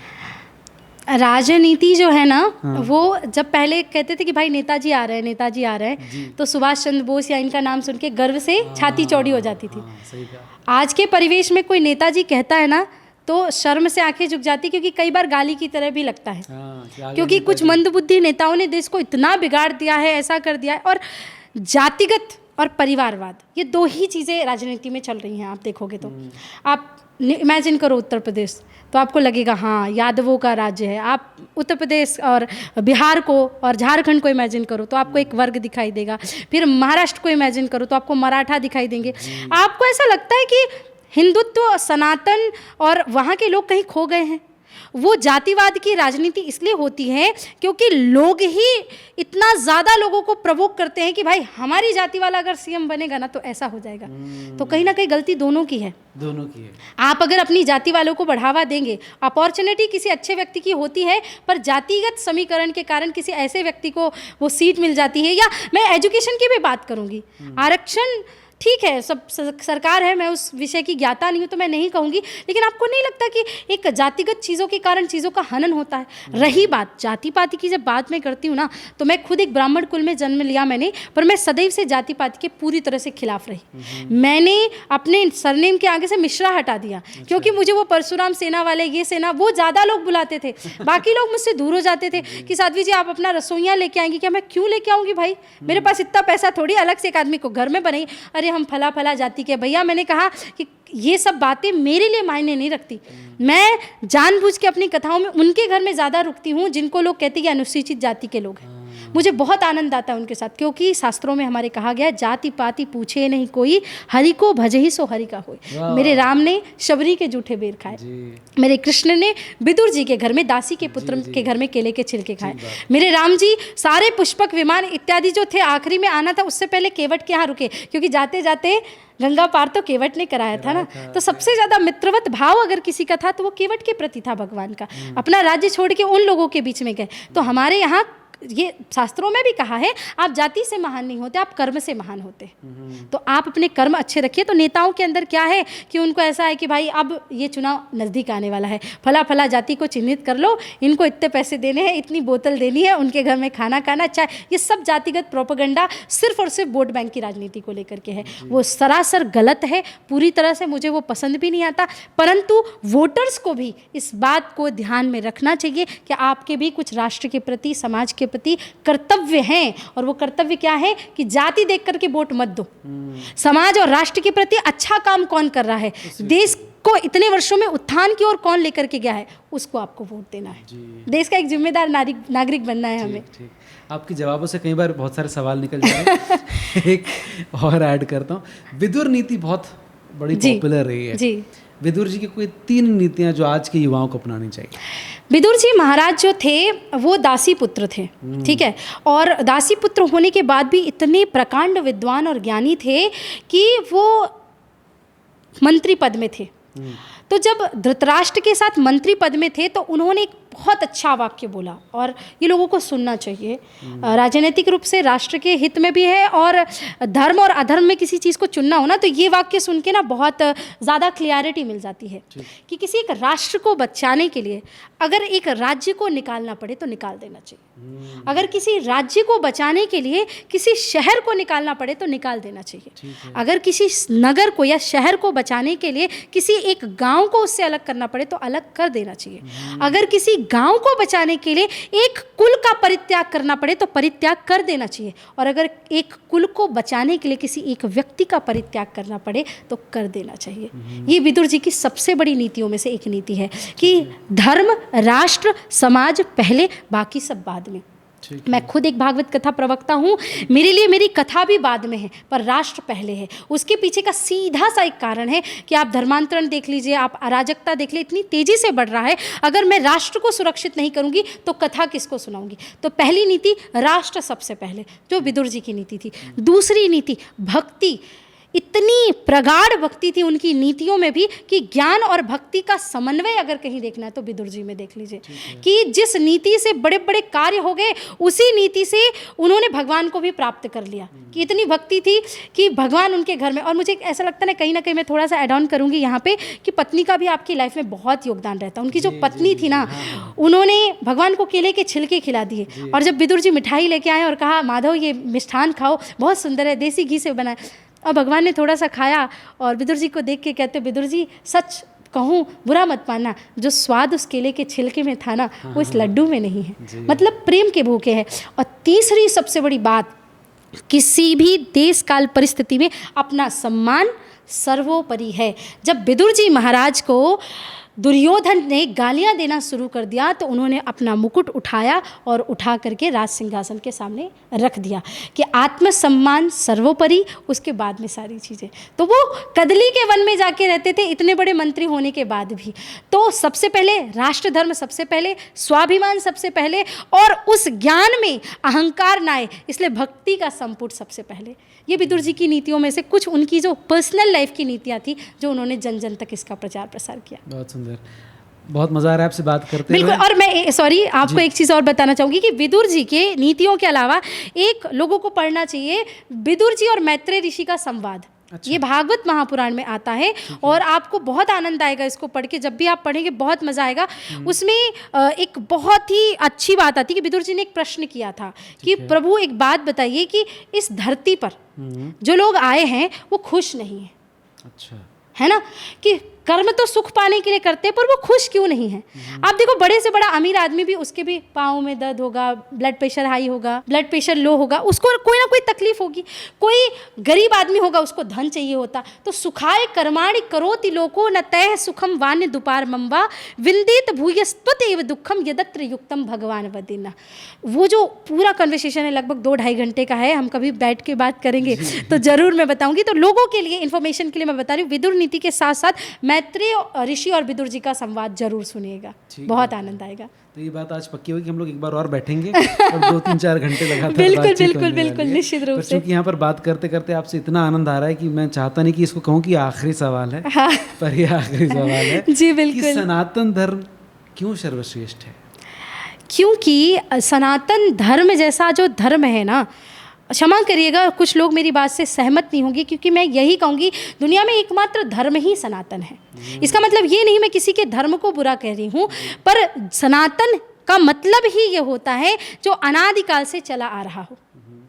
राजनीति जो है ना, वो जब पहले कहते थे कि भाई नेताजी आ रहे हैं, नेताजी आ रहे हैं, तो सुभाष चंद्र बोस या इनका नाम सुन के गर्व से छाती चौड़ी हो जाती थी। सही कहा। आज के परिवेश में कोई नेताजी कहता है ना, तो शर्म से आंखें झुक जाती, क्योंकि कई बार गाली की तरह भी लगता है, क्योंकि नहीं कुछ मंदबुद्धि नेताओं ने देश को इतना बिगाड़ दिया है, ऐसा कर दिया है। और जातिगत और परिवारवाद, ये दो ही चीज़ें राजनीति में चल रही हैं। आप देखोगे तो आप इमेजिन करो उत्तर प्रदेश, तो आपको लगेगा हाँ यादवों का राज्य है। आप उत्तर प्रदेश और बिहार को और झारखंड को इमेजिन करो तो आपको एक वर्ग दिखाई देगा। फिर महाराष्ट्र को इमेजिन करो तो आपको मराठा दिखाई देंगे। आपको ऐसा लगता है कि हिंदुत्व, सनातन और वहाँ के लोग कहीं खो गए हैं। वो जातिवाद की राजनीति इसलिए होती है क्योंकि लोग ही इतना ज़्यादा लोगों को प्रवोक करते हैं कि भाई हमारी जाति वाला अगर सीएम बनेगा ना तो ऐसा हो जाएगा। तो कहीं ना कहीं गलती दोनों की है, दोनों की है। आप अगर अपनी जाति वालों को बढ़ावा देंगे, अपॉर्चुनिटी किसी अच्छे व्यक्ति की होती है, पर जातिगत समीकरण के कारण किसी ऐसे व्यक्ति को वो सीट मिल जाती है। या मैं एजुकेशन की भी बात करूँगी, आरक्षण ठीक है, सब सरकार है, मैं उस विषय की ज्ञाता नहीं हूँ तो मैं नहीं कहूँगी, लेकिन आपको नहीं लगता कि एक जातिगत चीज़ों के कारण चीज़ों का हनन होता है? रही बात जाति पाति की, जब बात मैं करती हूँ ना, तो मैं खुद एक ब्राह्मण कुल में जन्म लिया मैंने, पर मैं सदैव से जाति पाति के पूरी तरह से खिलाफ रही। मैंने अपने सरनेम के आगे से मिश्रा हटा दिया, क्योंकि मुझे वो परशुराम सेना वाले, ये सेना, वो ज़्यादा लोग बुलाते थे, बाकी लोग मुझसे दूर हो जाते थे कि साध्वी जी आप अपना रसोइयाँ लेके आएंगी क्या? मैं क्यों लेके आऊँगी भाई, मेरे पास इतना पैसा थोड़ी अलग से एक आदमी को घर में बनाई। अरे हम फला फला जाति के भैया। मैंने कहा कि ये सब बातें मेरे लिए मायने नहीं रखती। मैं जानबूझ के अपनी कथाओं में उनके घर में ज़्यादा रुकती हूँ जिनको लोग कहते हैं कि अनुसूचित जाति के लोग हैं। मुझे बहुत आनंद आता है उनके साथ, क्योंकि शास्त्रों में हमारे कहा गया है जाति पाति पूछे नहीं कोई, हरि को भजहि सो हरि का होय। मेरे राम ने शबरी के जूठे बेर खाए, मेरे कृष्ण ने विदुर जी के घर में दासी के पुत्र के घर में केले के छिलके खाए, मेरे राम जी सारे पुष्पक विमान इत्यादि जो थे, आखिरी में आना था उससे पहले केवट के यहाँ रुके, क्योंकि जाते जाते गंगा पार तो केवट ने कराया था ना। तो सबसे ज़्यादा मित्रवत भाव अगर किसी का था तो वो केवट के प्रति था भगवान का। अपना राज्य छोड़ के उन लोगों के बीच में गए। तो हमारे यहाँ ये शास्त्रों में भी कहा है, आप जाति से महान नहीं होते, आप कर्म से महान होते। तो आप अपने कर्म अच्छे रखिए। तो नेताओं के अंदर क्या है कि उनको ऐसा है कि भाई अब ये चुनाव नज़दीक आने वाला है, फला फला जाति को चिन्हित कर लो, इनको इतने पैसे देने हैं, इतनी बोतल देनी है, उनके घर में खाना खाना, चाहे, ये सब जातिगत प्रोपेगेंडा सिर्फ और सिर्फ वोट बैंक की राजनीति को लेकर के है। वो सरासर गलत है, पूरी तरह से मुझे वो पसंद भी नहीं आता। परंतु वोटर्स को भी इस बात को ध्यान में रखना चाहिए कि आपके भी कुछ राष्ट्र के प्रति, समाज के प्रति कर्तव्य हैं। और वो कर्तव्य क्या है कि जाति देख करके वोट मत दो, समाज और राष्ट्र के प्रति अच्छा काम कौन कर रहा है, देश को इतने वर्षों में उत्थान की ओर कौन लेकर के गया है, उसको आपको वोट देना है। देश का एक जिम्मेदार नागरिक बनना है हमें। ठीक। आपके जवाबों से कई बार बहुत सारे सवाल निकल जाते हैं। एक और ऐड करता हूँ, विदुर नीति बहुत बड़ी पॉपुलर रही है जी। विदुर जी की कोई 3 नीतियाँ जो आज के युवाओं को अपनानी चाहिए? विदुर जी महाराज जो थे वो दासी पुत्र थे, ठीक है, और दासी पुत्र होने के बाद भी इतने प्रकांड विद्वान और ज्ञानी थे कि वो मंत्री पद में थे। तो जब धृतराष्ट्र के साथ मंत्री पद में थे तो उन्होंने एक बहुत अच्छा वाक्य बोला, और ये लोगों को सुनना चाहिए। राजनीतिक रूप से राष्ट्र के हित में भी है, और धर्म और अधर्म में किसी चीज़ को चुनना हो ना, तो ये वाक्य सुन के ना बहुत ज़्यादा क्लियरिटी मिल जाती है कि किसी एक राष्ट्र को बचाने के लिए अगर एक राज्य को निकालना पड़े तो निकाल देना चाहिए। अगर किसी राज्य को बचाने के लिए किसी शहर को निकालना पड़े तो निकाल देना चाहिए। अगर किसी नगर को या शहर को बचाने के लिए किसी एक गाँव को उससे अलग करना पड़े तो अलग कर देना चाहिए। अगर किसी गांव को बचाने के लिए एक कुल का परित्याग करना पड़े तो परित्याग कर देना चाहिए, और अगर एक कुल को बचाने के लिए किसी एक व्यक्ति का परित्याग करना पड़े तो कर देना चाहिए। ये विदुर जी की सबसे बड़ी नीतियों में से एक नीति है कि धर्म, राष्ट्र, समाज पहले, बाकी सब बाद में। मैं खुद एक भागवत कथा प्रवक्ता हूँ, मेरे लिए मेरी कथा भी बाद में है पर राष्ट्र पहले है। उसके पीछे का सीधा सा एक कारण है कि आप धर्मांतरण देख लीजिए, आप अराजकता देख लीजिए, इतनी तेजी से बढ़ रहा है। अगर मैं राष्ट्र को सुरक्षित नहीं करूँगी तो कथा किसको सुनाऊंगी? तो पहली नीति राष्ट्र सबसे पहले, जो विदुर जी की नीति थी। दूसरी नीति भक्ति, इतनी प्रगाढ़ भक्ति थी उनकी नीतियों में भी कि ज्ञान और भक्ति का समन्वय अगर कहीं देखना है तो विदुर जी में देख लीजिए कि जिस नीति से बड़े बड़े कार्य हो गए उसी नीति से उन्होंने भगवान को भी प्राप्त कर लिया। कि इतनी भक्ति थी कि भगवान उनके घर में। और मुझे ऐसा लगता है ना कहीं मैं थोड़ा सा एड ऑन करूँगी यहाँ पे कि पत्नी का भी आपकी लाइफ में बहुत योगदान रहता है। उनकी जो पत्नी थी ना, उन्होंने भगवान को केले के छिलके खिला दिए, और जब विदुर जी मिठाई लेके आए और कहा माधव ये मिष्ठान खाओ, बहुत सुंदर है, देसी घी से बना है, और भगवान ने थोड़ा सा खाया और विदुर जी को देख के कहते विदुर जी सच कहूँ बुरा मत मानना, जो स्वाद उस केले के छिलके में था ना, वो इस लड्डू में नहीं है। मतलब प्रेम के भूखे हैं। और तीसरी सबसे बड़ी बात, किसी भी देश काल परिस्थिति में अपना सम्मान सर्वोपरि है। जब विदुर जी महाराज को दुर्योधन ने गालियां देना शुरू कर दिया तो उन्होंने अपना मुकुट उठाया और उठा करके राज सिंहासन के सामने रख दिया कि आत्मसम्मान सर्वोपरि, उसके बाद में सारी चीज़ें। तो वो कदली के वन में जाके रहते थे इतने बड़े मंत्री होने के बाद भी। तो सबसे पहले राष्ट्र धर्म सबसे पहले, स्वाभिमान सबसे पहले, और उस ज्ञान में अहंकार ना आए, इसलिए भक्ति का संपुट सबसे पहले। ये विदुर जी की नीतियों में से कुछ उनकी जो पर्सनल लाइफ की नीतियाँ थी जो उन्होंने जन जन तक इसका प्रचार प्रसार किया। बहुत सुंदर, बहुत मज़ा आ रहा है आपसे बात करते बिल्कुल। हुए। और मैं सॉरी आपको एक चीज़ और बताना चाहूँगी कि विदुर जी के नीतियों के अलावा एक लोगों को पढ़ना चाहिए विदुर जी और मैत्रेय ऋषि का संवाद। ये भागवत महापुराण में आता है और आपको बहुत आनंद आएगा इसको पढ़ के। जब भी आप पढ़ेंगे बहुत मजा आएगा। उसमें एक बहुत ही अच्छी बात आती है कि विदुर जी ने एक प्रश्न किया था कि प्रभु एक बात बताइए कि इस धरती पर जो लोग आए हैं वो खुश नहीं है। अच्छा, है ना, कि कर्म तो सुख पाने के लिए करते हैं पर वो खुश क्यों नहीं है। आप देखो बड़े से बड़ा अमीर आदमी भी, उसके भी पाँव में दर्द होगा, ब्लड प्रेशर हाई होगा, ब्लड प्रेशर लो होगा, उसको कोई ना कोई तकलीफ होगी। कोई गरीब आदमी होगा, उसको धन चाहिए होता। तो सुखाय कर्माणि करोति लोको न तैः सुखम वान्य दुपार मम्बा विंदित भूयस्त्वतेव दुखम यदत्र युक्तम भगवान वदिना। वो जो पूरा कन्वर्सेशन है लगभग 2-2.5 घंटे का है, हम कभी बैठ के बात करेंगे तो जरूर मैं बताऊंगी। तो लोगों के लिए इन्फॉर्मेशन के लिए मैं बता रही हूँ, विदुर नीति के साथ साथ मैत्रेय ऋषि और विदुर जी का संवाद जरूर सुनिएगा, बहुत आनंद आएगा। तो ये बात आज पक्की होगी कि हम लोग एक बार और बैठेंगे और 2-3-4 घंटे लगातार बिल्कुल बातचीत बिल्कुल होने बिल्कुल वाली है। निश्चित रूप पर से। चूंकि यहाँ पर बात करते करते आपसे इतना आनंद आ रहा है कि मैं चाहता नहीं कि इसको कहूँ कि आखिरी सवाल है, हाँ। पर ये आखिरी सवाल है जी कि बिल्कुल। सनातन धर्म क्यों सर्वश्रेष्ठ है? क्योंकि सनातन धर्म जैसा जो धर्म है ना, क्षमा करिएगा कुछ लोग मेरी बात से सहमत नहीं होंगे, क्योंकि मैं यही कहूँगी दुनिया में एकमात्र धर्म ही सनातन है। इसका मतलब ये नहीं मैं किसी के धर्म को बुरा कह रही हूँ, पर सनातन का मतलब ही ये होता है जो अनादिकाल से चला आ रहा हो,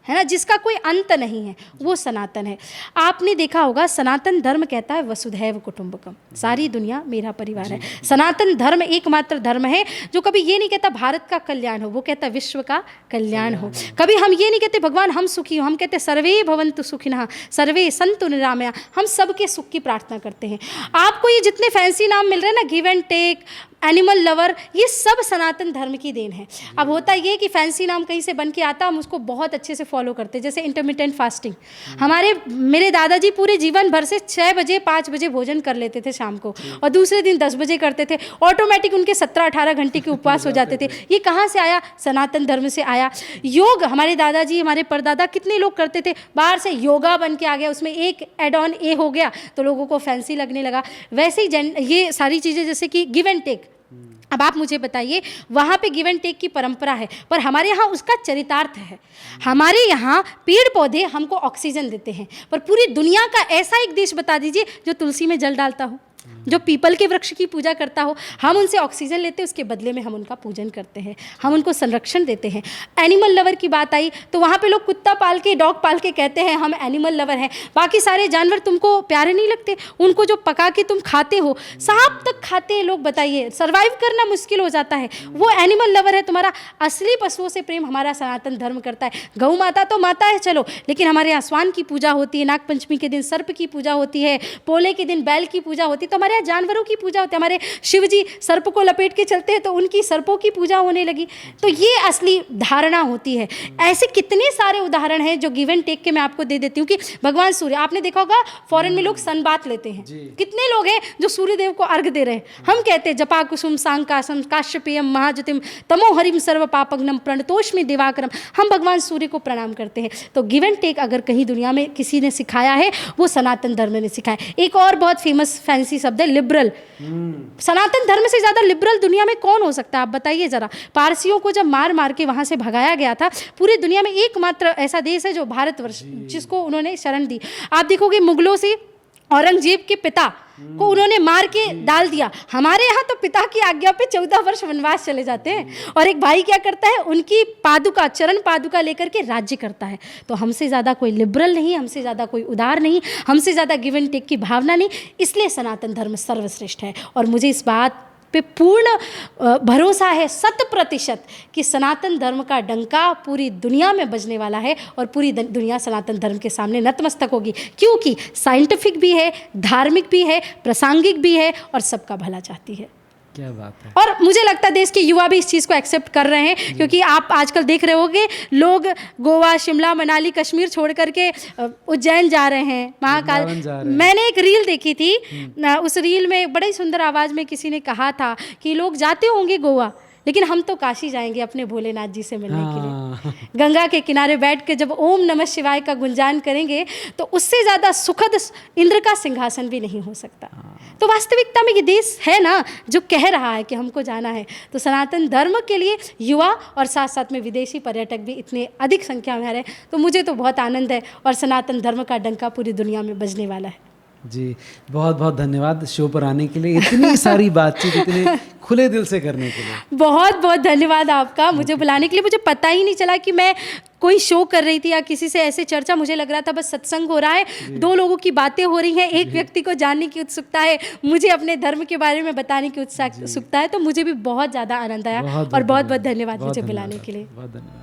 है ना, जिसका कोई अंत नहीं है, वो सनातन है। आपने देखा होगा सनातन धर्म कहता है वसुधैव कुटुंबकम, सारी दुनिया मेरा परिवार है। सनातन धर्म एकमात्र धर्म है जो कभी ये नहीं कहता भारत का कल्याण हो, वो कहता विश्व का कल्याण हो। कभी हम ये नहीं कहते भगवान हम सुखी हो, हम कहते सर्वे भवन्तु सुखिनः सर्वे सन्तु निरामया, हम सबके सुख की प्रार्थना करते हैं। आपको ये जितने फैंसी नाम मिल रहे हैं ना, give and take, animal lover, ये सब सनातन धर्म की देन है। अब होता ये कि फैंसी नाम कहीं से बन के आता, हम उसको बहुत अच्छे से फॉलो करते हैं। जैसे इंटरमिटेंट फास्टिंग, मेरे दादाजी पूरे जीवन भर से 6 बजे 5 बजे भोजन कर लेते थे शाम को, और दूसरे दिन 10 बजे करते थे। ऑटोमेटिक उनके 17-18 घंटे के उपवास हो जाते थे। ये कहाँ से आया? सनातन धर्म से आया। योग हमारे दादाजी, हमारे परदादा कितने लोग करते थे, बाहर से योगा बन के आ गया, उसमें एक एड ऑन ए हो गया तो लोगों को फैंसी लगने लगा। वैसे ही ये सारी चीज़ें जैसे कि गिव एंड टेक, अब आप मुझे बताइए, वहाँ पे गिव एंड टेक की परंपरा है, पर हमारे यहाँ उसका चरितार्थ है। हमारे यहाँ पेड़ पौधे हमको ऑक्सीजन देते हैं, पर पूरी दुनिया का ऐसा एक देश बता दीजिए जो तुलसी में जल डालता हो, जो पीपल के वृक्ष की पूजा करता हो। हम उनसे ऑक्सीजन लेते हैं, उसके बदले में हम उनका पूजन करते हैं, हम उनको संरक्षण देते हैं। एनिमल लवर की बात आई तो वहाँ पे लोग कुत्ता पाल के, डॉग पाल के कहते हैं हम एनिमल लवर हैं। बाकी सारे जानवर तुमको प्यारे नहीं लगते? उनको जो पका के तुम खाते हो, सांप तक खाते हैं लोग, बताइए, सर्वाइव करना मुश्किल हो जाता है, वो एनिमल लवर है। तुम्हारा असली पशुओं से प्रेम हमारा सनातन धर्म करता है। गौ माता तो माता है चलो, लेकिन हमारे यहाँ स्वान की पूजा होती है, नाग पंचमी के दिन सर्प की पूजा होती है, पोले के दिन बैल की पूजा होती है, तो हमारे यहाँ जानवरों की पूजा होती है। हमारे शिव जी सर्प को लपेट के चलते हैं तो उनकी सर्पों की पूजा होने लगी। तो ये असली धारणा होती है। ऐसे कितने सारे उदाहरण हैं जो गिव एंड टेक के मैं आपको दे देती हूँ कि भगवान सूर्य, आपने देखा होगा फॉरेन में लोग सन बात लेते हैं, कितने लोग हैं जो सूर्य देव को अर्घ दे रहे हैं। हम कहते हैं जपा कुसुम सांकासम काश्यपेयम महाज्योतिम तमोहरिम सर्व पापग्नम प्रणतोष्मि दिवाकरम, हम भगवान सूर्य को प्रणाम करते हैं। तो गिव एंड टेक अगर कहीं दुनिया में किसी ने सिखाया है वो सनातन धर्म ने सिखाया। एक और बहुत फेमस फैंसी शब्द है लिबरल। सनातन धर्म से ज्यादा लिबरल दुनिया में कौन हो सकता है, आप बताइए जरा। पारसियों को जब मार मार के वहां से भगाया गया था, पूरी दुनिया में एकमात्र ऐसा देश है जो भारतवर्ष, जिसको उन्होंने शरण दी। आप देखोगे मुगलों से औरंगजेब के पिता को उन्होंने मार के डाल दिया। हमारे यहाँ तो पिता की आज्ञा पे 14 वर्ष वनवास चले जाते हैं, और एक भाई क्या करता है, उनकी पादुका, चरण पादुका लेकर के राज्य करता है। तो हमसे ज़्यादा कोई लिबरल नहीं, हमसे ज़्यादा कोई उदार नहीं, हमसे ज़्यादा गिव एंड टेक की भावना नहीं, इसलिए सनातन धर्म सर्वश्रेष्ठ है। और मुझे इस बात पे पूर्ण भरोसा है 100% कि सनातन धर्म का डंका पूरी दुनिया में बजने वाला है, और पूरी दुनिया सनातन धर्म के सामने नतमस्तक होगी, क्योंकि साइंटिफिक भी है, धार्मिक भी है, प्रासंगिक भी है, और सबका भला चाहती है। क्या बात है। और मुझे लगता है देश के युवा भी इस चीज़ को एक्सेप्ट कर रहे हैं, क्योंकि आप आजकल देख रहे होंगे लोग गोवा, शिमला, मनाली, कश्मीर छोड़ करके उज्जैन जा रहे हैं, महाकाल। मैंने एक रील देखी थी, उस रील में बड़ी सुंदर आवाज़ में किसी ने कहा था कि लोग जाते होंगे गोवा, लेकिन हम तो काशी जाएंगे अपने भोलेनाथ जी से मिलने के लिए। गंगा के किनारे बैठ के जब ओम नमः शिवाय का गुंजान करेंगे, तो उससे ज़्यादा सुखद इंद्र का सिंहासन भी नहीं हो सकता। तो वास्तविकता में ये देश है ना जो कह रहा है कि हमको जाना है, तो सनातन धर्म के लिए युवा और साथ साथ में विदेशी पर्यटक भी इतने अधिक संख्या में आ रहे हैं, तो मुझे तो बहुत आनंद है, और सनातन धर्म का डंका पूरी दुनिया में बजने वाला है। जी, बहुत बहुत धन्यवाद शो पर आने के लिए, इतनी सारी बातचीत इतने खुले दिल से करने के लिए। बहुत बहुत धन्यवाद आपका मुझे बुलाने के लिए। मुझे पता ही नहीं चला कि मैं कोई शो कर रही थी या किसी से ऐसे चर्चा, मुझे लग रहा था बस सत्संग हो रहा है, दो लोगों की बातें हो रही हैं, एक व्यक्ति को जानने की उत्सुकता है, मुझे अपने धर्म के बारे में बताने की उत्सुकता है, तो मुझे भी बहुत ज़्यादा आनंद आया, और बहुत बहुत धन्यवाद मुझे बुलाने के लिए। बहुत धन्यवाद।